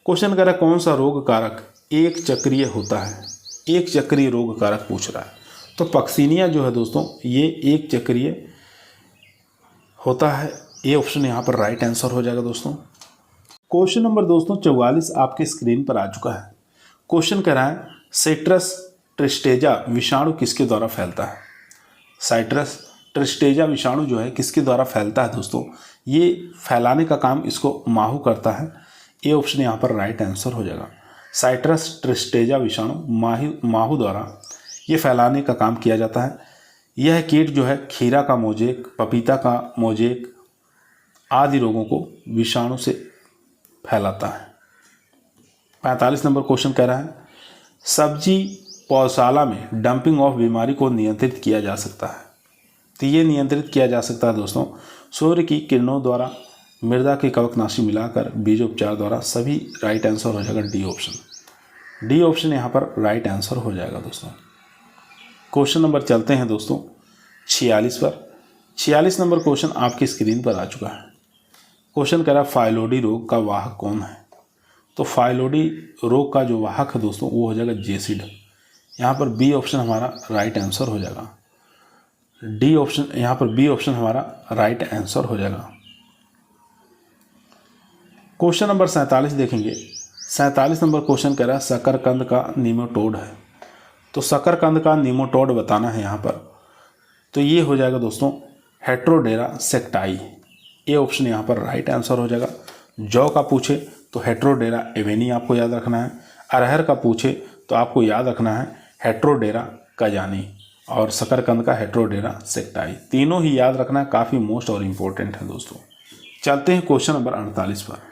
क्वेश्चन कह रहा है कौन सा रोग कारक एक चक्रीय होता है? एक चक्रीय रोग कारक पूछ रहा है। तो पक्सीनिया जो है दोस्तों ये एक चक्रीय होता है। ए ऑप्शन यहाँ पर राइट आंसर हो जाएगा दोस्तों। क्वेश्चन नंबर दोस्तों 44 आपके स्क्रीन पर आ चुका है। क्वेश्चन कह रहा है साइट्रस ट्रिस्टेजा विषाणु किसके द्वारा फैलता है? साइट्रस ट्रिस्टेजा विषाणु जो है किसके द्वारा फैलता है दोस्तों? ये फैलाने का काम इसको माहू करता है। ए ऑप्शन यहाँ पर राइट आंसर हो जाएगा। साइट्रस ट्रिस्टेजा विषाणु माहू द्वारा ये फैलाने का काम किया जाता है। यह कीट जो है खीरा का मोजेक, पपीता का मोजेक आदि रोगों को विषाणु से फैलाता है। 45 नंबर क्वेश्चन कह रहा है सब्जी पौधशाला में डंपिंग ऑफ बीमारी को नियंत्रित किया जा सकता है। तो ये नियंत्रित किया जा सकता है दोस्तों सूर्य की किरणों द्वारा, मृदा के कवकनाशी मिलाकर, बीजोपचार द्वारा। सभी राइट आंसर हो जाएगा डी ऑप्शन। डी ऑप्शन यहाँ पर राइट आंसर हो जाएगा दोस्तों। क्वेश्चन नंबर चलते हैं दोस्तों 46 पर। 46 नंबर क्वेश्चन आपकी स्क्रीन पर आ चुका है। क्वेश्चन कह रहा है फाइलोडी रोग का वाहक कौन है? तो फाइलोडी रोग का जो वाहक है दोस्तों वो हो जाएगा जेसिड। यहाँ पर बी ऑप्शन हमारा राइट आंसर हो जाएगा। डी ऑप्शन, यहाँ पर बी ऑप्शन हमारा राइट आंसर हो जाएगा। क्वेश्चन नंबर 47 देखेंगे। 47 नंबर क्वेश्चन कह रहा है शकरकंद का निमेटोड है। तो शकरकंद का निमेटोड बताना है यहाँ पर, तो ये हो जाएगा दोस्तों हेट्रोडेरा सेक्टाई। ए ऑप्शन यहाँ पर राइट आंसर हो जाएगा। जौ का पूछे तो हेट्रोडेरा एवेनी आपको याद रखना है। अरहर का पूछे तो आपको याद रखना है हेट्रोडेरा कजानी, और शकरकंद का हेट्रोडेरा सेक्टाई। तीनों ही याद रखना है, काफ़ी मोस्ट और इम्पोर्टेंट है दोस्तों। चलते हैं क्वेश्चन नंबर 48 पर।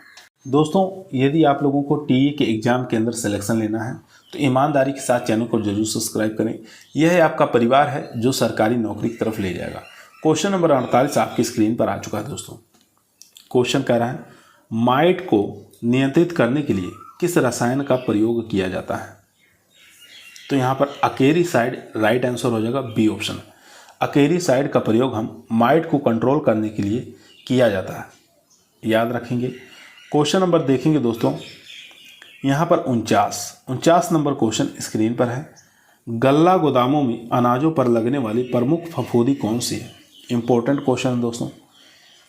दोस्तों यदि आप लोगों को टीई के एग्जाम के अंदर सिलेक्शन लेना है तो ईमानदारी के साथ चैनल को जरूर सब्सक्राइब करें। यह है आपका परिवार है जो सरकारी नौकरी की तरफ ले जाएगा। क्वेश्चन नंबर 48 आपकी स्क्रीन पर आ चुका है दोस्तों। क्वेश्चन कह रहा है माइट को नियंत्रित करने के लिए किस रसायन का प्रयोग किया जाता है। तो यहाँ पर अकेरीसाइड राइट आंसर हो जाएगा, बी ऑप्शन। अकेरीसाइड का प्रयोग हम माइट को कंट्रोल करने के लिए किया जाता है, याद रखेंगे। क्वेश्चन नंबर देखेंगे दोस्तों, यहाँ पर 49 नंबर क्वेश्चन स्क्रीन पर है। गल्ला गोदामों में अनाजों पर लगने वाली प्रमुख फफूंदी कौन सी है। इंपॉर्टेंट क्वेश्चन है दोस्तों।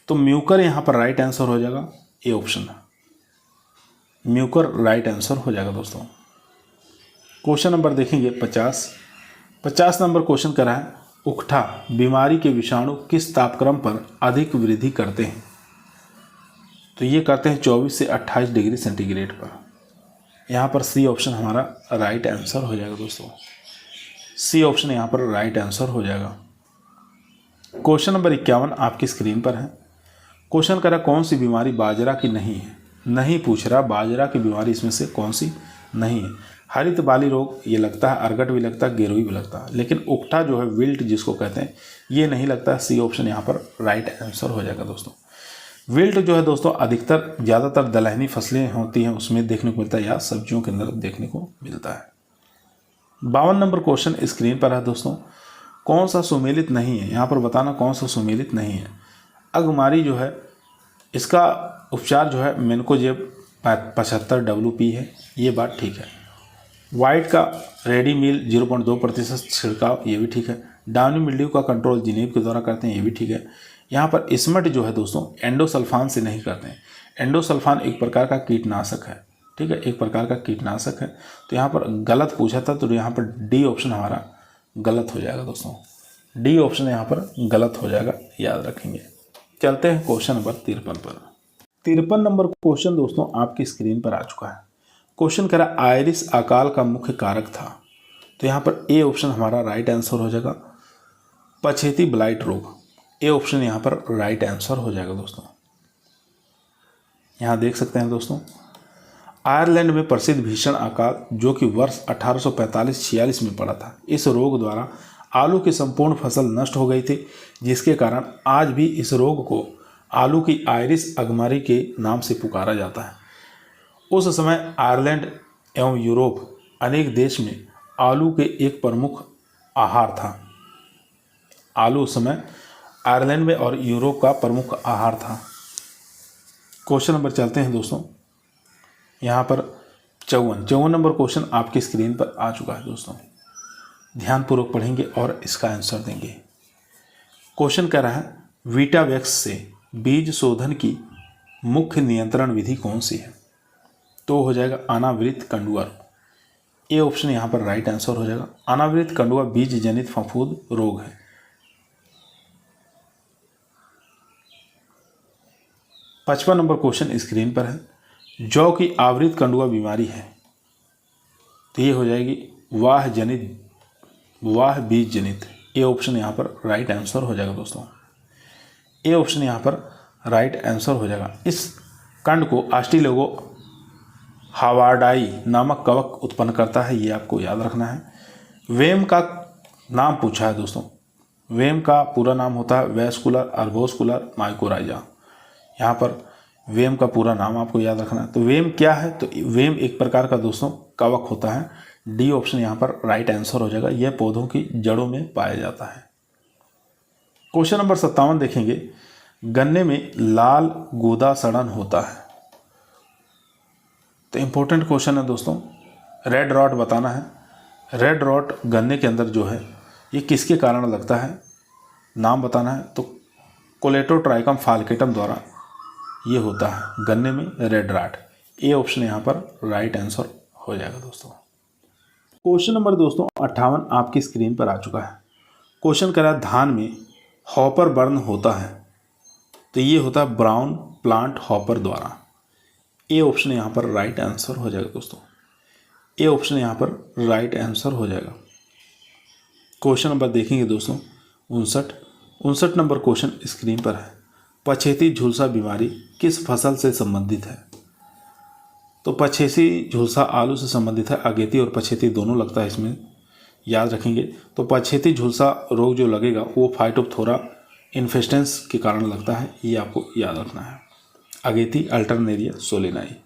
तो म्यूकर यहाँ पर राइट आंसर हो जाएगा, A option. Mucor right answer हो जाएगा दोस्तों। क्वेश्चन नंबर देखेंगे 50 नंबर क्वेश्चन कर रहा है उकठा बीमारी के विषाणु किस तापक्रम पर अधिक वृद्धि करते हैं। तो ये करते हैं 24 से 28 डिग्री सेंटीग्रेड पर। यहाँ पर सी ऑप्शन हमारा राइट आंसर हो जाएगा दोस्तों। सी ऑप्शन यहाँ पर राइट आंसर हो जाएगा। क्वेश्चन नंबर 51 आपकी स्क्रीन पर है। क्वेश्चन कर रहा कौन सी बीमारी बाजरा की नहीं है। नहीं पूछ रहा, बाजरा की बीमारी इसमें से कौन सी नहीं है। हरित बाली रोग ये लगता है, अर्गट भी लगता है, गेरुई भी लगता है, लेकिन उकठा जो है विल्ट जिसको कहते हैं ये नहीं लगता। सी ऑप्शन यहाँ पर राइट आंसर हो जाएगा दोस्तों। विल्ट जो है दोस्तों अधिकतर ज़्यादातर दलहनी फसलें होती हैं उसमें देखने को मिलता है, या सब्जियों के अंदर देखने को मिलता है। 52 नंबर क्वेश्चन स्क्रीन पर है दोस्तों। कौन सा सुमेलित नहीं है, यहाँ पर बताना कौन सा सुमेलित नहीं है। अगमारी जो है इसका उपचार जो है मेनकोजेब 75 WP है, ये बात ठीक है। वाइट का रेडी मील 0.2% छिड़काव, ये भी ठीक है। डाउनी मिल्ड्यू का कंट्रोल जिनेब के द्वारा करते हैं, ये भी ठीक है। यहाँ पर इसमट जो है दोस्तों एंडोसल्फान से नहीं करते हैं। एंडोसल्फान एक प्रकार का कीटनाशक है, ठीक है, एक प्रकार का कीटनाशक है। तो यहाँ पर गलत पूछा था, तो यहाँ पर डी ऑप्शन हमारा गलत हो जाएगा दोस्तों। डी ऑप्शन यहाँ पर गलत हो जाएगा, याद रखेंगे। चलते हैं क्वेश्चन नंबर 53 पर। 53 नंबर क्वेश्चन दोस्तों आपकी स्क्रीन पर आ चुका है। क्वेश्चन कह रहा आयरिस अकाल का मुख्य कारक था। तो यहाँ पर ए ऑप्शन हमारा राइट आंसर हो जाएगा, पछेती ब्लाइट रोग। ए ऑप्शन यहाँ पर राइट आंसर हो जाएगा दोस्तों। यहाँ देख सकते हैं दोस्तों, आयरलैंड में प्रसिद्ध भीषण अकाल जो कि वर्ष 1845-46 में पड़ा था, इस रोग द्वारा आलू की संपूर्ण फसल नष्ट हो गई थी, जिसके कारण आज भी इस रोग को आलू की आयरिस अगमारी के नाम से पुकारा जाता है। उस समय आयरलैंड एवं यूरोप अनेक देश में आलू के एक प्रमुख आहार था। आलू उस समय आयरलैंड में और यूरोप का प्रमुख आहार था। क्वेश्चन नंबर चलते हैं दोस्तों, यहाँ पर 54 नंबर क्वेश्चन आपकी स्क्रीन पर आ चुका है दोस्तों। ध्यानपूर्वक पढ़ेंगे और इसका आंसर देंगे। क्वेश्चन कह रहा है वीटावैक्स से बीज शोधन की मुख्य नियंत्रण विधि कौन सी है। तो हो जाएगा अनावृत कंडुआ। ए ऑप्शन यहाँ पर राइट आंसर हो जाएगा। अनावृत कंडुआ बीज जनित फफूंद रोग है। 55 नंबर क्वेश्चन स्क्रीन पर है। जौ की आवृत कंडुआ बीमारी है, तो ये हो जाएगी वाह बीज जनित। ए ऑप्शन यहाँ पर राइट आंसर हो जाएगा दोस्तों। ए ऑप्शन यहाँ पर राइट आंसर हो जाएगा। इस कंड को आस्ट्रेलोगो हावार्डाई नामक कवक उत्पन्न करता है, ये आपको याद रखना है। वेम का नाम पूछा है दोस्तों। वेम का पूरा नाम होता है वेस्कुलर अर्बोस्कुलर माइकोराइजा। यहाँ पर वेम का पूरा नाम आपको याद रखना है। तो वेम क्या है, तो वेम एक प्रकार का दोस्तों कवक होता है। डी ऑप्शन यहाँ पर राइट आंसर हो जाएगा। यह पौधों की जड़ों में पाया जाता है। क्वेश्चन नंबर 57 देखेंगे। गन्ने में लाल गूदा सड़न होता है, तो इंपॉर्टेंट क्वेश्चन है दोस्तों। रेड रॉट बताना है। रेड रॉट गन्ने के अंदर जो है ये किसके कारण लगता है, नाम बताना है। तो कोलेटोट्राइकम फाल्केटम द्वारा ये होता है गन्ने में रेड रॉट। ए ऑप्शन यहाँ पर राइट आंसर हो जाएगा दोस्तों। क्वेश्चन नंबर दोस्तों 58 आपकी स्क्रीन पर आ चुका है। क्वेश्चन कह रहा है धान में हॉपर बर्न होता है, तो ये होता है ब्राउन प्लांट हॉपर द्वारा। ए ऑप्शन यहाँ पर राइट आंसर हो जाएगा दोस्तों। ए ऑप्शन यहाँ पर राइट आंसर हो जाएगा। क्वेश्चन नंबर देखेंगे दोस्तों 59 नंबर क्वेश्चन स्क्रीन पर है। पछेती झुलसा बीमारी किस फसल से संबंधित है? तो पछेती झुलसा आलू से संबंधित है। अगेती और पछेती दोनों लगता है इसमें, याद रखेंगे। तो पछेती झुलसा रोग जो लगेगा वो फाइटोप्थोरा इन्फेस्टेंस के कारण लगता है, ये आपको याद रखना है। अगेती अल्टरनेरिया सोलेनाई।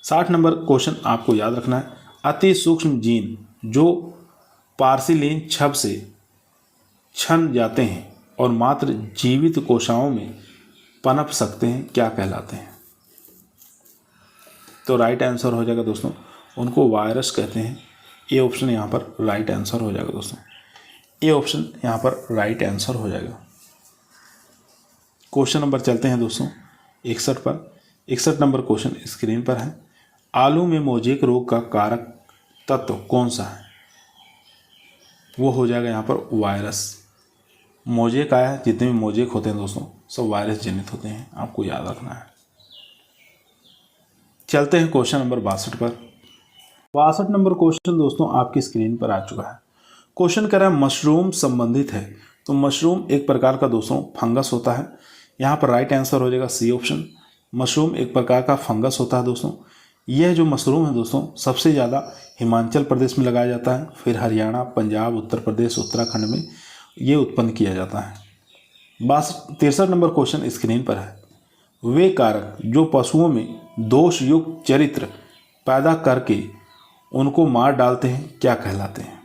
60 नंबर क्वेश्चन आपको याद रखना है। अति सूक्ष्म जीन जो पार्सिलीन छब से छन जाते हैं और मात्र जीवित कोशिकाओं में पनप सकते हैं, क्या कहलाते हैं? तो राइट आंसर हो जाएगा दोस्तों, उनको वायरस कहते हैं। ए ऑप्शन यहाँ पर राइट आंसर हो जाएगा दोस्तों। ए ऑप्शन यहाँ पर राइट आंसर हो जाएगा। क्वेश्चन नंबर चलते हैं दोस्तों 61 पर। 61 नंबर क्वेश्चन स्क्रीन पर है। आलू में मोजेक रोग का कारक तत्व कौन सा है? वो हो जाएगा यहाँ पर वायरस। मोजेक आया है, जितने भी मोजेक होते हैं दोस्तों सब वायरस जनित होते हैं, आपको याद रखना है। चलते हैं क्वेश्चन नंबर 62 पर। 62 नंबर क्वेश्चन दोस्तों आपकी स्क्रीन पर आ चुका है। क्वेश्चन कह रहा है मशरूम संबंधित है, तो मशरूम एक प्रकार का दोस्तों फंगस होता है। यहाँ पर राइट आंसर हो जाएगा सी ऑप्शन। मशरूम एक प्रकार का फंगस होता है दोस्तों। यह जो मशरूम है दोस्तों सबसे ज़्यादा हिमाचल प्रदेश में लगाया जाता है, फिर हरियाणा, पंजाब, उत्तर प्रदेश, उत्तराखंड में ये उत्पन्न किया जाता है। 63 नंबर क्वेश्चन स्क्रीन पर है। वे कारक जो पशुओं में दोषयुक्त चरित्र पैदा करके उनको मार डालते हैं, क्या कहलाते हैं?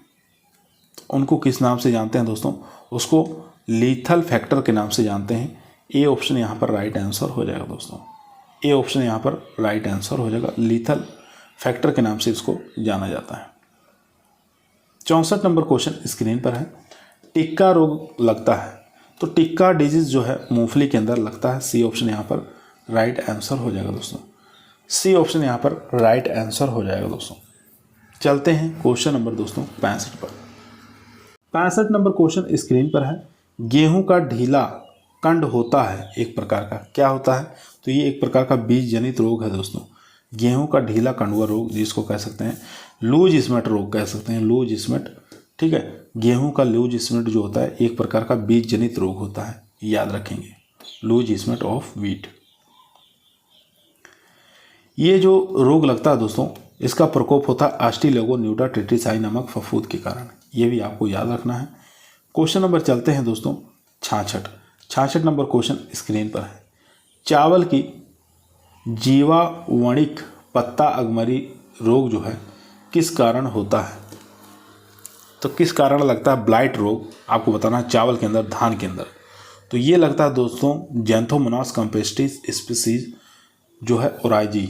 उनको किस नाम से जानते हैं दोस्तों? उसको लीथल फैक्टर के नाम से जानते हैं। ए ऑप्शन यहाँ पर राइट आंसर हो जाएगा दोस्तों। ए ऑप्शन यहाँ पर राइट आंसर हो जाएगा। लीथल फैक्टर के नाम से इसको जाना जाता है। 64 नंबर क्वेश्चन स्क्रीन पर है। टिक्का रोग लगता है, तो टिक्का डिजीज जो है मूंगफली के अंदर लगता है। सी ऑप्शन यहाँ पर राइट आंसर हो जाएगा दोस्तों। सी ऑप्शन यहाँ पर राइट आंसर हो जाएगा दोस्तों। चलते हैं क्वेश्चन नंबर दोस्तों 65 पर। 65 नंबर क्वेश्चन स्क्रीन पर है। गेहूं का ढीला कंड होता है एक प्रकार का, क्या होता है? तो ये एक प्रकार का बीज जनित रोग है दोस्तों। गेहूं का ढीला कंडुआ रोग, जिसको कह सकते हैं लूज स्मेट रोग कह सकते हैं, लूज स्मेट। ठीक है, गेहूं का लूज स्मेट जो होता है एक प्रकार का बीज जनित रोग होता है, याद रखेंगे, लूज स्मेट ऑफ व्हीट। ये जो रोग लगता है दोस्तों इसका प्रकोप होता है आस्टिलोगोन्यूटा ट्रिटिसाई नामक फफूंद के कारण, ये भी आपको याद रखना है। क्वेश्चन नंबर चलते हैं दोस्तों 66 नंबर क्वेश्चन स्क्रीन पर है। चावल की जीवाणुक पत्ता अगमरी रोग जो है किस कारण होता है? तो किस कारण लगता है ब्लाइट रोग, आपको बताना है चावल के अंदर, धान के अंदर। तो ये लगता है दोस्तों जैंथोमोनास कैम्पेस्ट्रिस स्पीसीज जो है ओराइजी।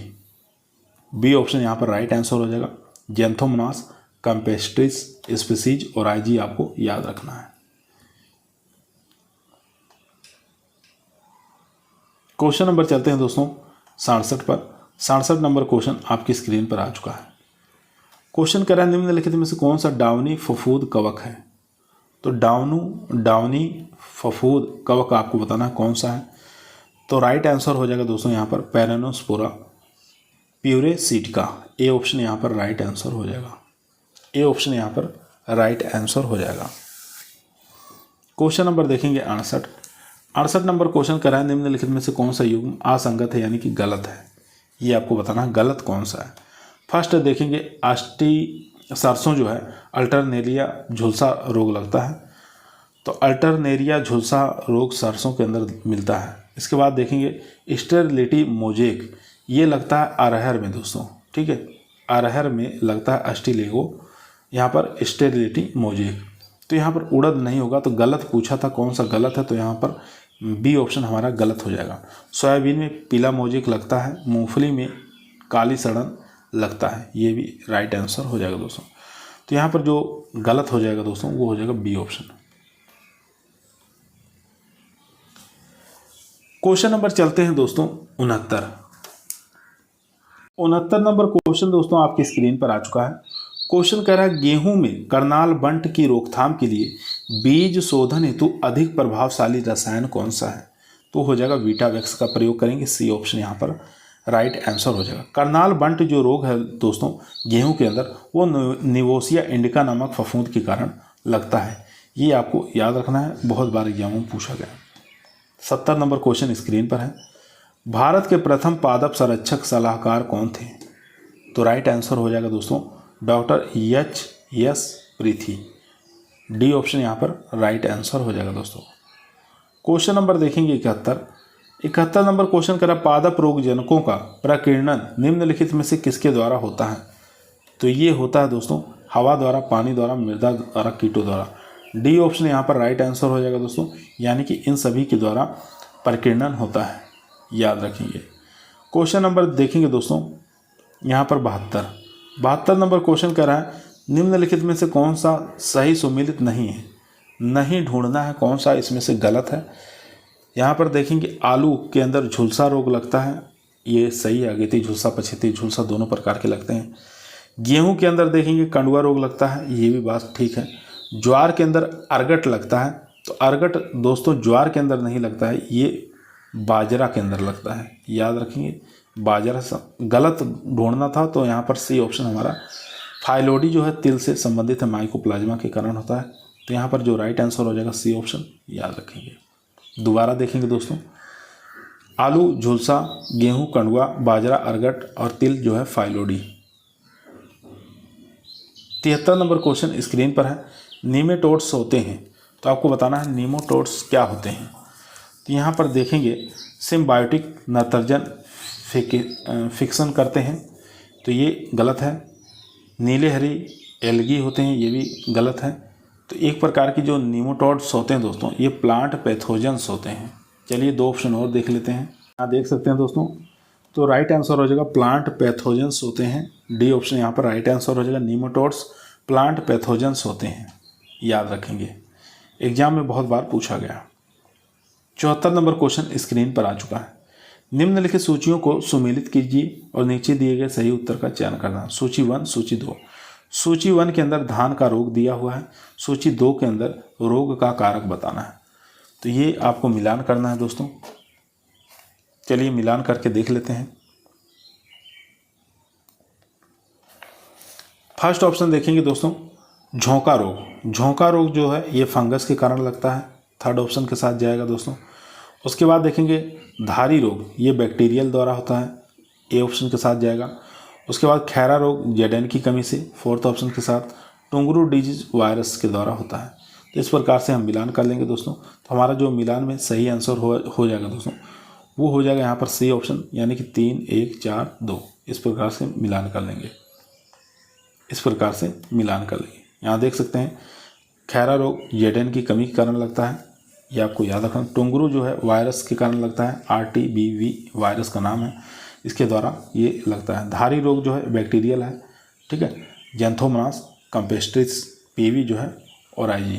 बी ऑप्शन यहाँ पर राइट आंसर हो जाएगा। जैंथोमोनास कैम्पेस्ट्रिस स्पीसीज ओराइजी आपको याद रखना है। क्वेश्चन नंबर चलते हैं दोस्तों 67 पर। 67 नंबर क्वेश्चन आपकी स्क्रीन पर आ चुका है। क्वेश्चन कह रहा है निम्नलिखित में से कौन सा डाउनी फफूंद कवक है? तो डाउनी फफूंद कवक आपको बताना है कौन सा है। तो राइट आंसर हो जाएगा दोस्तों यहाँ पर पैरानोस्पोरा प्यूरेसिटिका। ए ऑप्शन यहाँ पर राइट आंसर हो जाएगा। ए ऑप्शन यहाँ पर राइट आंसर हो जाएगा। क्वेश्चन नंबर देखेंगे 68 नंबर क्वेश्चन कह रहा है निम्नलिखित में से कौन सा युग्म असंगत है, यानी कि गलत है। ये आपको बताना है गलत कौन सा है। फर्स्ट देखेंगे सरसों जो है अल्टरनेरिया झुलसा रोग लगता है, तो अल्टरनेरिया झुलसा रोग सरसों के अंदर मिलता है। इसके बाद देखेंगे स्टेरिलिटी मोजेक, ये लगता है अरहर में दोस्तों। ठीक है, अरहर में लगता है अस्टिलेगो, यहाँ पर स्टेरिलिटी मोजेक। तो यहाँ पर उड़द नहीं होगा, तो गलत पूछा था कौन सा गलत है, तो यहाँ पर बी ऑप्शन हमारा गलत हो जाएगा। सोयाबीन में पीला मोजेक लगता है, मूंगफली में काली सड़न लगता है, ये भी राइट आंसर हो जाएगा दोस्तों। तो यहाँ पर जो गलत हो जाएगा दोस्तों वो हो जाएगा बी ऑप्शन। क्वेश्चन नंबर चलते हैं दोस्तों 69। 69 नंबर क्वेश्चन दोस्तों आपकी स्क्रीन पर आ चुका है। क्वेश्चन कह रहा है गेहूं में करनाल बंट की रोकथाम के लिए बीज शोधन हेतु अधिक प्रभावशाली रसायन कौन सा है? तो हो जाएगा वीटावैक्स का प्रयोग करेंगे। सी ऑप्शन यहाँ पर राइट आंसर हो जाएगा। करनाल बंट जो रोग है दोस्तों गेहूं के अंदर, वो निवोसिया इंडिका नामक फफूंद के कारण लगता है। ये आपको याद रखना है, बहुत बार एग्जामों में पूछा गया। 70 नंबर क्वेश्चन स्क्रीन पर है। भारत के प्रथम पादप संरक्षक सलाहकार कौन थे? तो राइट आंसर हो जाएगा दोस्तों डॉक्टर एच.एस. पृथ्वी। डी ऑप्शन यहाँ पर राइट आंसर हो जाएगा दोस्तों। क्वेश्चन नंबर देखेंगे 71 नंबर क्वेश्चन करा पादप रोग जनकों का प्रकीर्णन निम्नलिखित में से किसके द्वारा होता है? तो ये होता है दोस्तों हवा द्वारा, पानी द्वारा, मृदा द्वारा, कीटों द्वारा। डी ऑप्शन यहाँ पर राइट आंसर हो जाएगा दोस्तों, यानी कि इन सभी के द्वारा प्रकीर्णन होता है, याद रखेंगे। क्वेश्चन नंबर देखेंगे दोस्तों यहाँ पर 72 नंबर क्वेश्चन कह रहा है निम्नलिखित में से कौन सा सही सुमेलित नहीं है? नहीं ढूंढना है कौन सा इसमें से गलत है। यहाँ पर देखेंगे आलू के अंदर झुलसा रोग लगता है, ये सही है। अगेती झुलसा, पछेती झुलसा दोनों प्रकार के लगते हैं। गेहूं के अंदर देखेंगे कंडुआ रोग लगता है, ये भी बात ठीक है। ज्वार के अंदर अर्गट लगता है, तो अर्गट दोस्तों ज्वार के अंदर नहीं लगता है, ये बाजरा के अंदर लगता है, याद रखेंगे। बाजरा गलत ढूंढना था, तो यहाँ पर सी ऑप्शन हमारा फाइलोडी जो है तिल से संबंधित है, माइकोप्लाज्मा के कारण होता है। तो यहाँ पर जो राइट आंसर हो जाएगा सी ऑप्शन, याद रखेंगे। दोबारा देखेंगे दोस्तों, आलू, झुलसा, गेहूं, कंडुआ, बाजरा, अर्गट और तिल जो है फाइलोडी। 73 नंबर क्वेश्चन स्क्रीन पर है। नीमेटोड्स होते हैं, तो आपको बताना है नीमेटोड्स क्या होते हैं। तो यहाँ पर देखेंगे सिम्बायोटिक नाइट्रोजन फिक्सन करते हैं, तो ये गलत है। नीले हरी एल्गी होते हैं, ये भी गलत है। तो एक प्रकार की जो नीमेटोड्स होते हैं दोस्तों, ये प्लांट पैथोजेंस होते हैं। चलिए 2 ऑप्शन और देख लेते हैं। यहाँ देख सकते हैं दोस्तों, तो राइट आंसर हो जाएगा प्लांट पैथोजेंस होते हैं। डी ऑप्शन यहाँ पर राइट आंसर हो जाएगा, नीमेटोड्स प्लांट पैथोजेंस होते हैं, याद रखेंगे। एग्जाम में बहुत बार पूछा गया। 74 नंबर क्वेश्चन स्क्रीन पर आ चुका है। निम्नलिखित सूचियों को सुमेलित कीजिए और नीचे दिए गए सही उत्तर का चयन करना। सूची 1, सूची 2। सूची 1 के अंदर धान का रोग दिया हुआ है, सूची 2 के अंदर रोग का कारक बताना है। तो ये आपको मिलान करना है दोस्तों। चलिए मिलान करके देख लेते हैं। फर्स्ट ऑप्शन देखेंगे दोस्तों, झोंका रोग। झोंका रोग जो है ये फंगस के कारण लगता है, थर्ड ऑप्शन के साथ जाएगा दोस्तों। उसके बाद देखेंगे धारी रोग, ये बैक्टीरियल द्वारा होता है, ए ऑप्शन के साथ जाएगा। उसके बाद खैरा रोग जेडेन की कमी से, फोर्थ ऑप्शन के साथ। टुंगरू डिजीज वायरस के द्वारा होता है। तो इस प्रकार से हम मिलान कर लेंगे दोस्तों। तो हमारा जो मिलान में सही आंसर हो जाएगा दोस्तों, वो हो जाएगा यहाँ पर सी ऑप्शन, यानी कि 3, 1, 4, 2। इस प्रकार से मिलान कर लेंगे, इस प्रकार से मिलान कर लेंगे। यहाँ देख सकते हैं खैरा रोग जेडेन की कमी के कारण लगता है, ये आपको याद रखना। टुंगरू जो है वायरस के कारण लगता है, RTBV वायरस का नाम है, इसके द्वारा ये लगता है। धारी रोग जो है बैक्टीरियल है, ठीक है। जेंथोमोनास कंपेस्ट्रिस PV जो है और IG।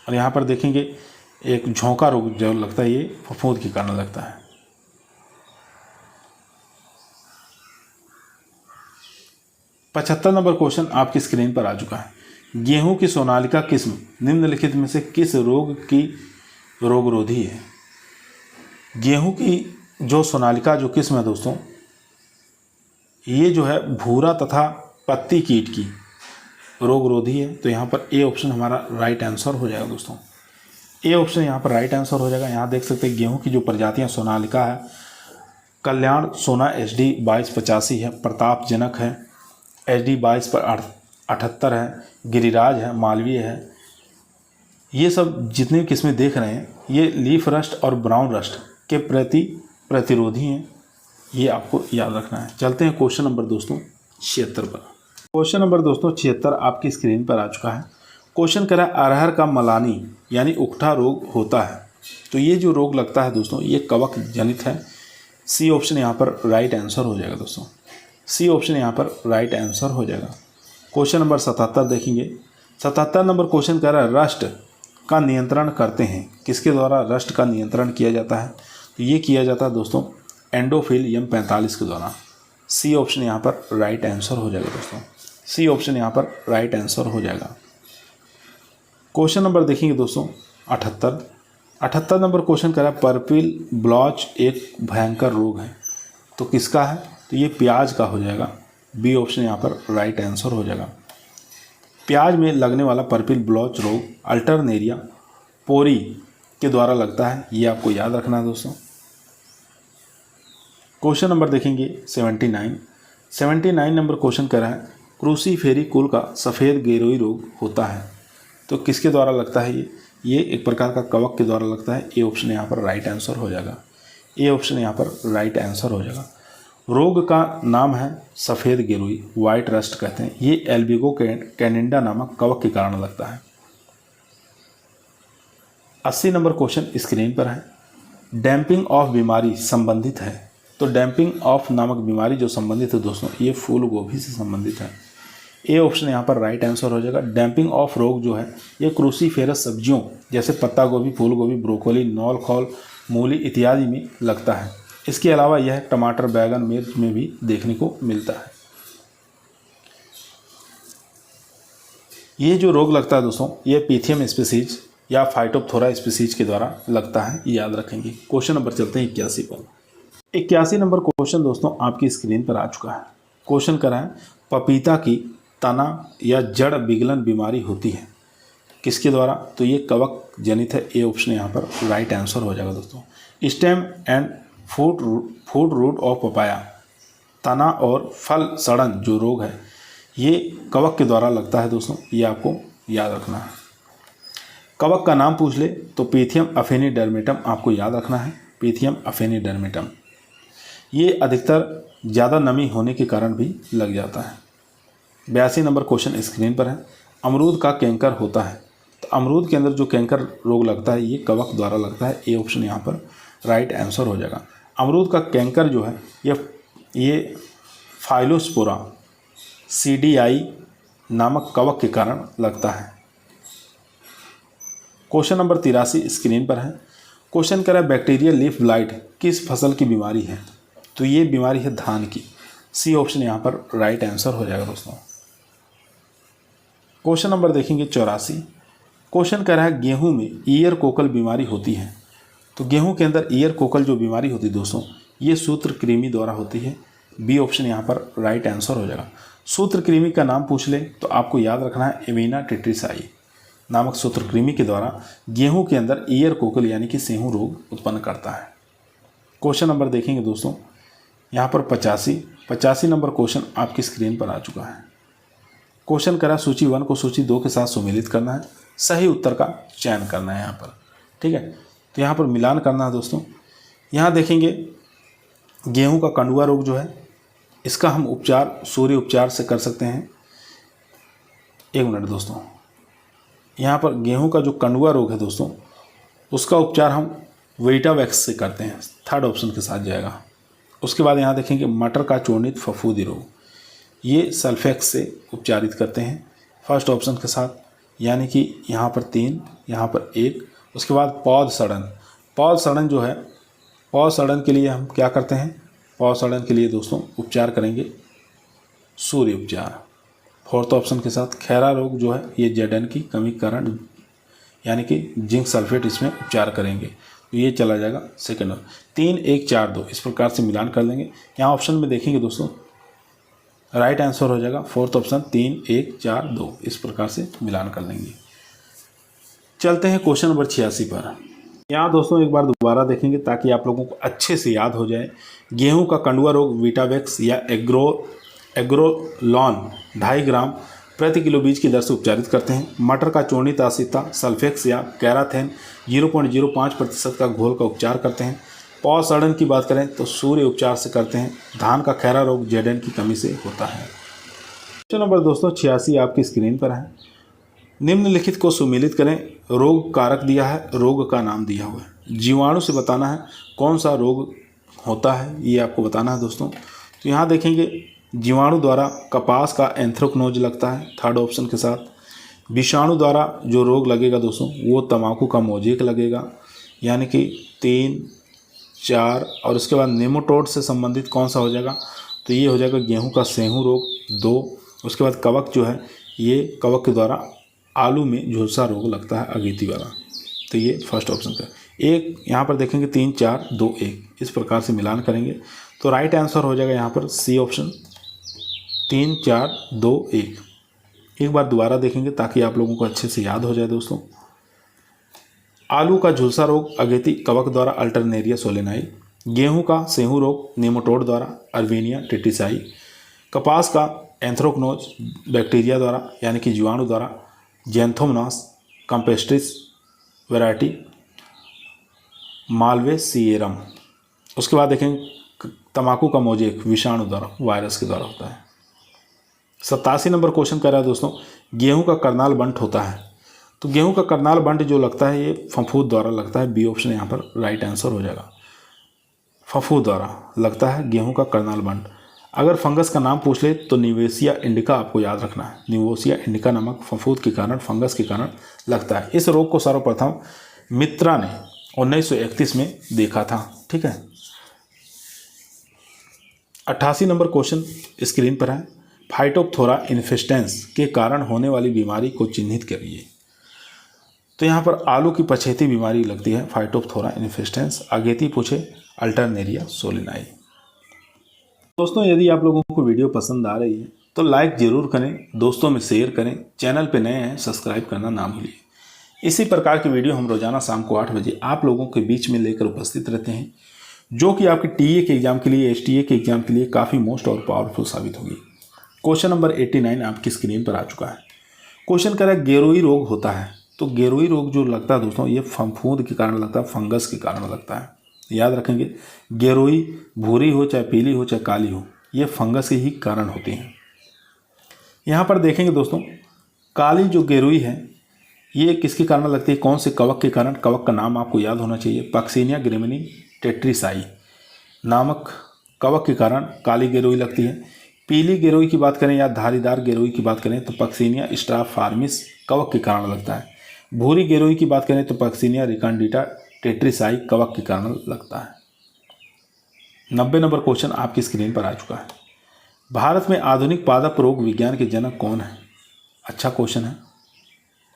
और यहाँ पर देखेंगे एक झोंका रोग जो लगता है, ये फफूंद के कारण लगता है। पचहत्तर नंबर क्वेश्चन आपकी स्क्रीन पर आ चुका है। गेहूं की सोनालिका किस्म निम्नलिखित में से किस रोग की रोगरोधी है? गेहूं की जो सोनालिका जो किस्म है दोस्तों, ये जो है भूरा तथा पत्ती कीट की रोगरोधी है। तो यहाँ पर ए ऑप्शन हमारा राइट आंसर हो जाएगा दोस्तों। ए ऑप्शन यहाँ पर राइट आंसर हो जाएगा। यहाँ देख सकते हैं गेहूं की जो प्रजातियाँ सोनालिका है, कल्याण सोना HD 2285 है, प्रतापजनक है HD 2278 है, गिरिराज है, मालवीय है। ये सब जितनी किस्में देख रहे हैं, ये लीफ रस्ट और ब्राउन रस्ट के प्रति प्रतिरोधी हैं, ये आपको याद रखना है। चलते हैं क्वेश्चन नंबर दोस्तों 76 पर। क्वेश्चन नंबर दोस्तों 76 आपकी स्क्रीन पर आ चुका है। क्वेश्चन करा अरहर का मलानी यानी उकठा रोग होता है। तो ये जो रोग लगता है दोस्तों, ये कवक जनित है। सी ऑप्शन यहाँ पर राइट आंसर हो जाएगा दोस्तों। सी ऑप्शन यहाँ पर राइट आंसर हो जाएगा। क्वेश्चन नंबर 77 देखेंगे। 77 नंबर क्वेश्चन कह रहा है रस्ट का नियंत्रण करते हैं, किसके द्वारा रस्ट का नियंत्रण किया जाता है? तो ये किया जाता है दोस्तों एंडोफिल M45 के द्वारा। सी ऑप्शन यहाँ पर राइट आंसर हो जाएगा दोस्तों, सी ऑप्शन यहाँ पर राइट आंसर हो जाएगा। क्वेश्चन नंबर देखेंगे दोस्तों 78 नंबर क्वेश्चन करा पर्पल ब्लॉच एक भयंकर रोग है, तो किसका है? तो ये प्याज का हो जाएगा, बी ऑप्शन यहाँ पर राइट आंसर हो जाएगा। प्याज में लगने वाला पर्पल ब्लॉच रोग अल्टरनेरिया पोरी के द्वारा लगता है, ये आपको याद रखना है दोस्तों। क्वेश्चन नंबर देखेंगे 79 नंबर क्वेश्चन करा है क्रूसीफेरी कुल का सफ़ेद गेरुई रोग होता है, तो किसके द्वारा लगता है? ये एक प्रकार का कवक के द्वारा लगता है, ए ऑप्शन यहाँ पर राइट आंसर हो जाएगा, ए ऑप्शन यहाँ पर राइट आंसर हो जाएगा। रोग का नाम है सफ़ेद गेरुई, वाइट रस्ट कहते हैं। ये एल्बिगो कैनिंडा नामक कवक के कारण लगता है। 80 नंबर क्वेश्चन स्क्रीन पर है, डैम्पिंग ऑफ बीमारी संबंधित है, तो डैम्पिंग ऑफ नामक बीमारी जो संबंधित है दोस्तों, ये फूल गोभी से संबंधित है, ए ऑप्शन यहाँ पर राइट आंसर हो जाएगा। डैम्पिंग ऑफ रोग जो है ये क्रूसीफेरस सब्जियों जैसे पत्ता गोभी, फूल गोभी, ब्रोकोली, नौल खौल, मूली इत्यादि में लगता है। इसके अलावा यह टमाटर, बैगन, मिर्च में भी देखने को मिलता है। ये जो रोग लगता है दोस्तों, ये पीथियम स्पीसीज या फाइटोप्थोरा स्पीसीज के द्वारा लगता है, याद रखेंगे। क्वेश्चन नंबर चलते हैं 81 पर। 81 नंबर क्वेश्चन दोस्तों आपकी स्क्रीन पर आ चुका है। क्वेश्चन करा है पपीता की तना या जड़ विगलन बीमारी होती है, किसके द्वारा? तो ये कवक जनित है, ए ऑप्शन यहाँ पर राइट आंसर हो जाएगा दोस्तों। Stem and fruit rot of papaya, तना और फल सड़न जो रोग है ये कवक के द्वारा लगता है दोस्तों, ये आपको याद रखना है। कवक का नाम पूछ ले तो पीथियम अफेनिडर्मेटम आपको याद रखना है, पीथियम अफेनिडर्मेटम। ये अधिकतर ज़्यादा नमी होने के कारण भी लग जाता है। 82 नंबर क्वेश्चन स्क्रीन पर है, अमरूद का कैंकर होता है, तो अमरूद के अंदर जो कैंकर रोग लगता है ये कवक द्वारा लगता है, ए ऑप्शन यहाँ पर राइट आंसर हो जाएगा। अमरूद का कैंकर जो है ये फाइलोस्पोरा CDI नामक कवक के कारण लगता है। क्वेश्चन नंबर 83 स्क्रीन पर है। क्वेश्चन करा बैक्टीरियल लीफ ब्लाइट किस फसल की बीमारी है, तो ये बीमारी है धान की, सी ऑप्शन यहाँ पर राइट आंसर हो जाएगा दोस्तों। क्वेश्चन नंबर देखेंगे 84। क्वेश्चन कह रहा है गेहूं में ईयर कोकल बीमारी होती है, तो गेहूं के अंदर ईयर कोकल जो बीमारी होती है दोस्तों ये सूत्रकृमि द्वारा होती है, बी ऑप्शन यहाँ पर राइट आंसर हो जाएगा। सूत्रकृमि का नाम पूछ ले तो आपको याद रखना है एविना टेट्रिसाई नामक सूत्रकृमि के द्वारा गेहूं के अंदर ईयर कोकल यानी कि सेहूं रोग उत्पन्न करता है। क्वेश्चन नंबर देखेंगे दोस्तों यहाँ पर 85 नंबर क्वेश्चन आपकी स्क्रीन पर आ चुका है। क्वेश्चन करा सूची 1 को सूची 2 के साथ सुमेलित करना है, सही उत्तर का चयन करना है यहाँ पर, ठीक है। तो यहाँ पर मिलान करना है दोस्तों। यहाँ देखेंगे गेहूं का कंडुआ रोग जो है इसका हम उपचार सूर्य उपचार से कर सकते हैं। एक मिनट दोस्तों, यहाँ पर गेहूं का जो कंडुआ रोग है दोस्तों उसका उपचार हम वीटावैक्स से करते हैं, थर्ड ऑप्शन के साथ जाएगा। उसके बाद यहाँ देखेंगे मटर का चूर्णित फफूंदी रोग, ये सल्फेक्स से उपचारित करते हैं फर्स्ट ऑप्शन के साथ, यानी कि यहाँ पर 3, यहाँ पर 1। उसके बाद पौध सड़न जो है, पौध सड़न के लिए हम क्या करते हैं? पौध सड़न के लिए दोस्तों उपचार करेंगे सूर्य उपचार फोर्थ ऑप्शन के साथ। खैरा रोग जो है ये जडन की कमी कारण यानी कि जिंक सल्फेट इसमें उपचार करेंगे, तो ये चला जाएगा सेकेंड। 3, 1, 4, 2 इस प्रकार से मिलान कर लेंगे। यहाँ ऑप्शन में देखेंगे दोस्तों राइट आंसर हो जाएगा फोर्थ ऑप्शन 3, 1, 4, 2 इस प्रकार से मिलान कर लेंगे। चलते हैं क्वेश्चन नंबर 86 पर। यहाँ दोस्तों एक बार दोबारा देखेंगे ताकि आप लोगों को अच्छे से याद हो जाए। गेहूं का कंडुआ रोग वीटावैक्स या एग्रोलॉन 2.5 ग्राम प्रति किलो बीज की दर से उपचारित करते हैं। मटर का चूर्णित आसिता सल्फेक्स या कैराथेन 0.05% का घोल का उपचार करते हैं। पौध सड़न की बात करें तो सूर्य उपचार से करते हैं। धान का खैरा रोग जेडन की कमी से होता है। क्वेश्चन नंबर दोस्तों 86 आपकी स्क्रीन पर है। निम्नलिखित को सुमेलित करें। रोग कारक दिया है, रोग का नाम दिया हुआ है। जीवाणु से बताना है कौन सा रोग होता है, ये आपको बताना है दोस्तों। तो यहाँ देखेंगे जीवाणु द्वारा कपास का एंथ्रेक्नोज लगता है थर्ड ऑप्शन के साथ। विषाणु द्वारा जो रोग लगेगा दोस्तों वो तंबाकू का मोजेक लगेगा, यानी कि 3, 4। और उसके बाद नेमाटोड से संबंधित कौन सा हो जाएगा? तो ये हो जाएगा गेहूं का सेहूं रोग 2। उसके बाद कवक जो है, ये कवक के द्वारा आलू में झुलसा रोग लगता है अगेती वाला, तो ये फर्स्ट ऑप्शन का। एक यहाँ पर देखेंगे 3 4 2 1, इस प्रकार से मिलान करेंगे तो राइट आंसर हो जाएगा यहाँ पर सी ऑप्शन 3 4 2 1। एक बार दोबारा देखेंगे ताकि आप लोगों को अच्छे से याद हो जाए दोस्तों। आलू का झुलसा रोग अगेती कवक द्वारा अल्टरनेरिया सोलेनाई, गेहूं का सेहूं रोग नेमाटोड द्वारा अर्बेनिया टेट्रिसाई, कपास का एंथ्रोकनोज बैक्टीरिया द्वारा यानी कि जीवाणु द्वारा जैंथोमनास कैम्पेस्ट्रिस वैरायटी मालवे सिएरम। उसके बाद देखेंगे तंबाकू का मोजेक विषाणु द्वारा वायरस के द्वारा होता है। 87 नंबर क्वेश्चन कह रहा है दोस्तों, गेहूं का करनाल बंट होता है, तो गेहूं का करनाल बंट जो लगता है ये फफूंद द्वारा लगता है। बी ऑप्शन यहाँ पर राइट आंसर हो जाएगा, फफूंद द्वारा लगता है गेहूं का करनाल बंट। अगर फंगस का नाम पूछ ले तो निवेसिया इंडिका आपको याद रखना है। निवेसिया इंडिका नामक फफूंद के कारण, फंगस के कारण लगता है। इस रोग को सर्वप्रथम मित्रा ने 1931 में देखा था। ठीक है। 88 नंबर क्वेश्चन स्क्रीन पर है, फाइटोप्थोरा इन्फेस्टेंस के कारण होने वाली बीमारी को चिन्हित करिए। तो यहाँ पर आलू की पछेती बीमारी लगती है फाइटोप्थोरा इन्फेस्टेंस, अगेती पूछे अल्टरनेरिया सोलिनाई। दोस्तों यदि आप लोगों को वीडियो पसंद आ रही है तो लाइक ज़रूर करें, दोस्तों में शेयर करें, चैनल पे नए हैं सब्सक्राइब करना ना भूलिए। इसी प्रकार की वीडियो हम रोजाना शाम को 8 बजे आप लोगों के बीच में लेकर उपस्थित रहते हैं, जो कि आपके टीए के एग्जाम के लिए, एसटीए के एग्जाम के लिए काफ़ी मोस्ट और पावरफुल साबित होगी। क्वेश्चन नंबर 89 आपकी स्क्रीन पर आ चुका है। क्वेश्चन कह रहा है गेरुई रोग होता है, तो गेरुई रोग जो लगता है दोस्तों ये फफूंद के कारण लगता है, फंगस के कारण लगता है। याद रखेंगे, गेरुई भूरी हो चाहे पीली हो चाहे काली हो, ये फंगस के ही कारण होती हैं। यहाँ पर देखेंगे दोस्तों, काली जो गेरुई है ये किसके कारण लगती है, कौन से कवक के कारण? कवक का नाम आपको याद होना चाहिए, पक्सिनिया ग्रेमिनी टेट्रिसाई नामक कवक के कारण काली गेरुई लगती है। पीली गेरुई की बात करें या धारीदार गेरुई की बात करें तो पक्सिनिया स्ट्राफार्मिस कवक के कारण लगता है। भूरी गेरुई की बात करें तो पक्सिनिया रिकांडिटा टेट्रिसाई कवक के कारण लगता है। 90 नंबर क्वेश्चन आपकी स्क्रीन पर आ चुका है। भारत में आधुनिक पादप रोग विज्ञान के जनक कौन है? अच्छा क्वेश्चन है,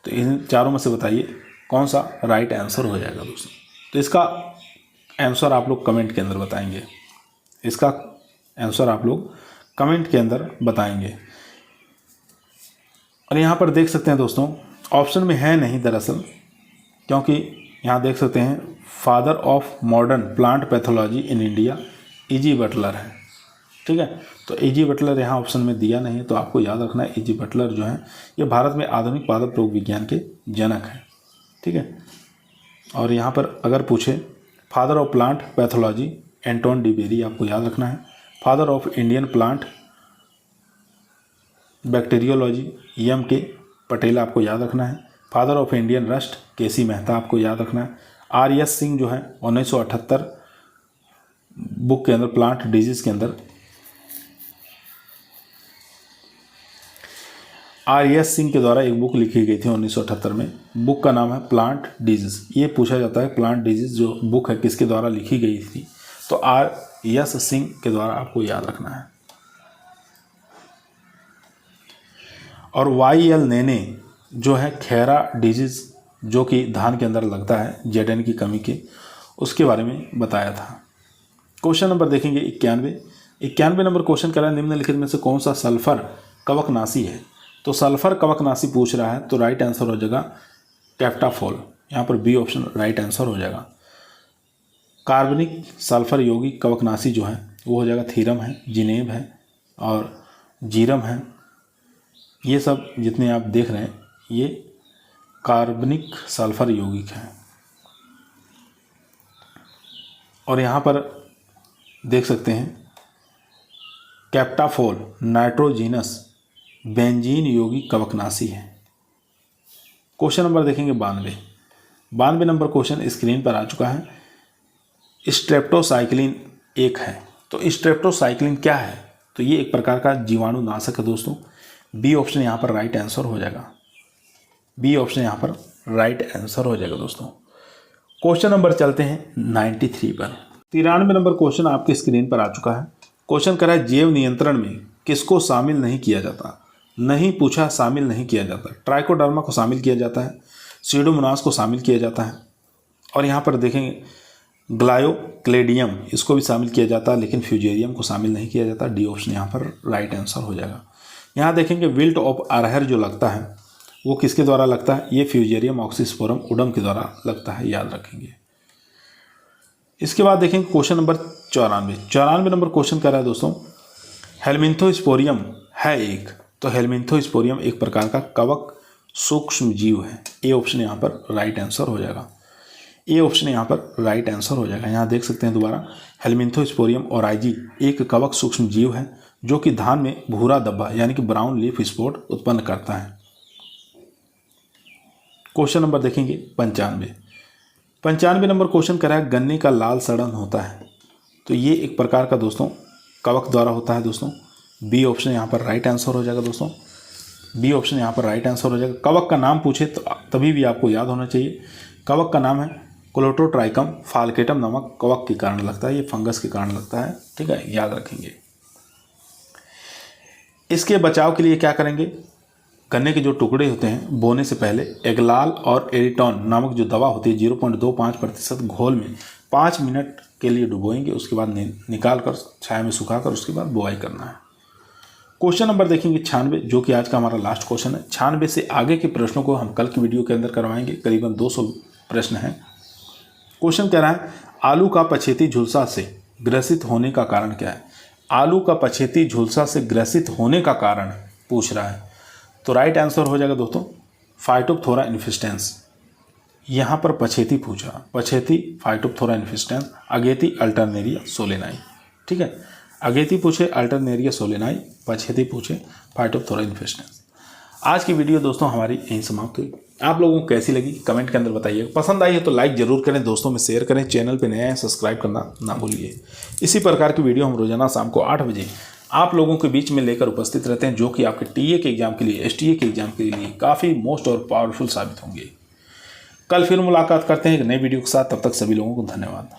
तो इन चारों में से बताइए कौन सा राइट आंसर हो जाएगा दोस्तों। तो इसका आंसर आप लोग कमेंट के अंदर बताएंगे, इसका आंसर आप लोग कमेंट के अंदर बताएंगे। और यहाँ पर देख सकते हैं दोस्तों, ऑप्शन में है नहीं दरअसल, क्योंकि यहाँ देख सकते हैं father of modern plant pathology in India E.G. Butler है। ठीक है, तो E.G. बटलर यहाँ ऑप्शन में दिया नहीं है, तो आपको याद रखना है E.G. बटलर जो है ये भारत में आधुनिक पादप रोग विज्ञान के जनक हैं। ठीक है, और यहाँ पर अगर पूछे father of plant pathology Anton de Bary आपको याद रखना है। Father of Indian plant bacteriology M.K. Patel आपको याद रखना है। Father of Indian rust KC. Mehta आपको याद रखना है। R.S. सिंह जो है 1978 बुक के अंदर प्लांट डिजीज के अंदर R.S. सिंह के द्वारा एक बुक लिखी गई थी 1978 में, बुक का नाम है प्लांट डिजीज। ये पूछा जाता है प्लांट डिजीज जो बुक है किसके द्वारा लिखी गई थी, तो R.S. सिंह के द्वारा आपको याद रखना है। और Y.L. नेने जो है खैरा डिजीज जो कि धान के अंदर लगता है जेडन की कमी के, उसके बारे में बताया था। क्वेश्चन नंबर देखेंगे 91 नंबर क्वेश्चन कह रहा है निम्नलिखित में से कौन सा सल्फर कवकनाशी है? तो सल्फर कवकनाशी पूछ रहा है, तो राइट आंसर हो जाएगा कैप्टाफोल। यहाँ पर बी ऑप्शन राइट आंसर हो जाएगा। कार्बनिक सल्फर यौगिक कवकनाशी जो है वो हो जाएगा थीरम है, जिनेब है और जीरम है। ये सब जितने आप देख रहे हैं ये कार्बनिक सल्फर यौगिक हैं। और यहाँ पर देख सकते हैं कैप्टाफोल नाइट्रोजीनस बेंजीन यौगिक कवकनाशी है। क्वेश्चन नंबर देखेंगे 92 नंबर क्वेश्चन स्क्रीन पर आ चुका है। स्ट्रेप्टोसाइक्लिन एक है, तो स्ट्रेप्टोसाइक्लिन क्या है? तो ये एक प्रकार का जीवाणु नाशक है दोस्तों। बी ऑप्शन यहाँ पर राइट आंसर हो जाएगा। बी ऑप्शन यहाँ पर राइट आंसर हो जाएगा दोस्तों। क्वेश्चन नंबर चलते हैं 93 पर। 93 नंबर क्वेश्चन आपकी स्क्रीन पर आ चुका है। क्वेश्चन करा है जैव नियंत्रण में किसको शामिल नहीं किया जाता। नहीं पूछा, शामिल नहीं किया जाता। ट्राइकोडर्मा को शामिल किया जाता है, सीडोमोनास को शामिल किया जाता है, और यहाँ पर देखेंगे ग्लायोक्लेडियम इसको भी शामिल किया जाता है, लेकिन फ्यूजेरियम को शामिल नहीं किया जाता। डी ऑप्शन यहाँ पर राइट आंसर हो जाएगा। यहाँ देखेंगे विल्ट ऑफ अरहर जो लगता है वो किसके द्वारा लगता है, ये फ्यूजेरियम ऑक्सीस्पोरम उडम के द्वारा लगता है, याद रखेंगे। इसके बाद देखेंगे क्वेश्चन नंबर 94 नंबर क्वेश्चन कर रहा है दोस्तों, हेलमिंथोस्पोरियम है एक, तो हेलमिंथोस्पोरियम एक प्रकार का कवक सूक्ष्म जीव है। ए ऑप्शन यहाँ पर राइट आंसर हो जाएगा। ए ऑप्शन यहाँ पर राइट आंसर हो जाएगा। यहाँ देख सकते हैं दोबारा, हेलमिंथोस्पोरियम ओराइजी एक कवक सूक्ष्म जीव है जो कि धान में भूरा धब्बा यानी कि ब्राउन लीफ स्पॉट उत्पन्न करता है। क्वेश्चन नंबर देखेंगे 95 नंबर क्वेश्चन करा है गन्ने का लाल सड़न होता है, तो ये एक प्रकार का दोस्तों कवक द्वारा होता है दोस्तों। बी ऑप्शन यहाँ पर राइट आंसर हो जाएगा दोस्तों। बी ऑप्शन यहाँ पर राइट आंसर हो जाएगा। कवक का नाम पूछे तो तभी भी आपको याद होना चाहिए। कवक का नाम है क्लोट्रोट्राइकम फाल्केटम नामक कवक के कारण लगता है, ये फंगस के कारण लगता है, ठीक है, याद रखेंगे। इसके बचाव के लिए क्या करेंगे, गन्ने के जो टुकड़े होते हैं बोने से पहले एगलाल और एरिटॉन नामक जो दवा होती है 0.25% घोल में 5 मिनट के लिए डुबोएंगे, उसके बाद निकाल कर छाया में सुखाकर उसके बाद बुआई करना है। क्वेश्चन नंबर देखेंगे 96, जो कि आज का हमारा लास्ट क्वेश्चन है। 96 से आगे के प्रश्नों को हम कल की वीडियो के अंदर करवाएंगे, करीबन 200 प्रश्न हैं। क्वेश्चन कह रहा है आलू का पछेती झुलसा से ग्रसित होने का कारण क्या है। आलू का पछेती झुलसा से ग्रसित होने का कारण पूछ रहा है, तो राइट आंसर हो जाएगा दोस्तों फाइटोप्थोरा इन्फेस्टेंस। यहाँ पर पछेती पूछा, पछेती फाइटोप्थोरा इन्फेस्टेंस, अगेती अल्टरनेरिया सोलेनाई, ठीक है। अगेती पूछे अल्टरनेरिया सोलेनाई, पछेती पूछे फाइटोप्थोरा इन्फेस्टेंस। आज की वीडियो दोस्तों हमारी यहीं समाप्त हुई। आप लोगों को कैसी लगी कमेंट के अंदर बताइए। पसंद आई है तो लाइक जरूर करें, दोस्तों में शेयर करें, चैनल पे नया है सब्सक्राइब करना ना भूलिए। इसी प्रकार की वीडियो हम रोजाना शाम को 8 बजे आप लोगों के बीच में लेकर उपस्थित रहते हैं, जो कि आपके टीए के एग्जाम के लिए, एसटीए के एग्जाम के लिए काफ़ी मोस्ट और पावरफुल साबित होंगे। कल फिर मुलाकात करते हैं एक नई वीडियो के साथ, तब तक सभी लोगों को धन्यवाद।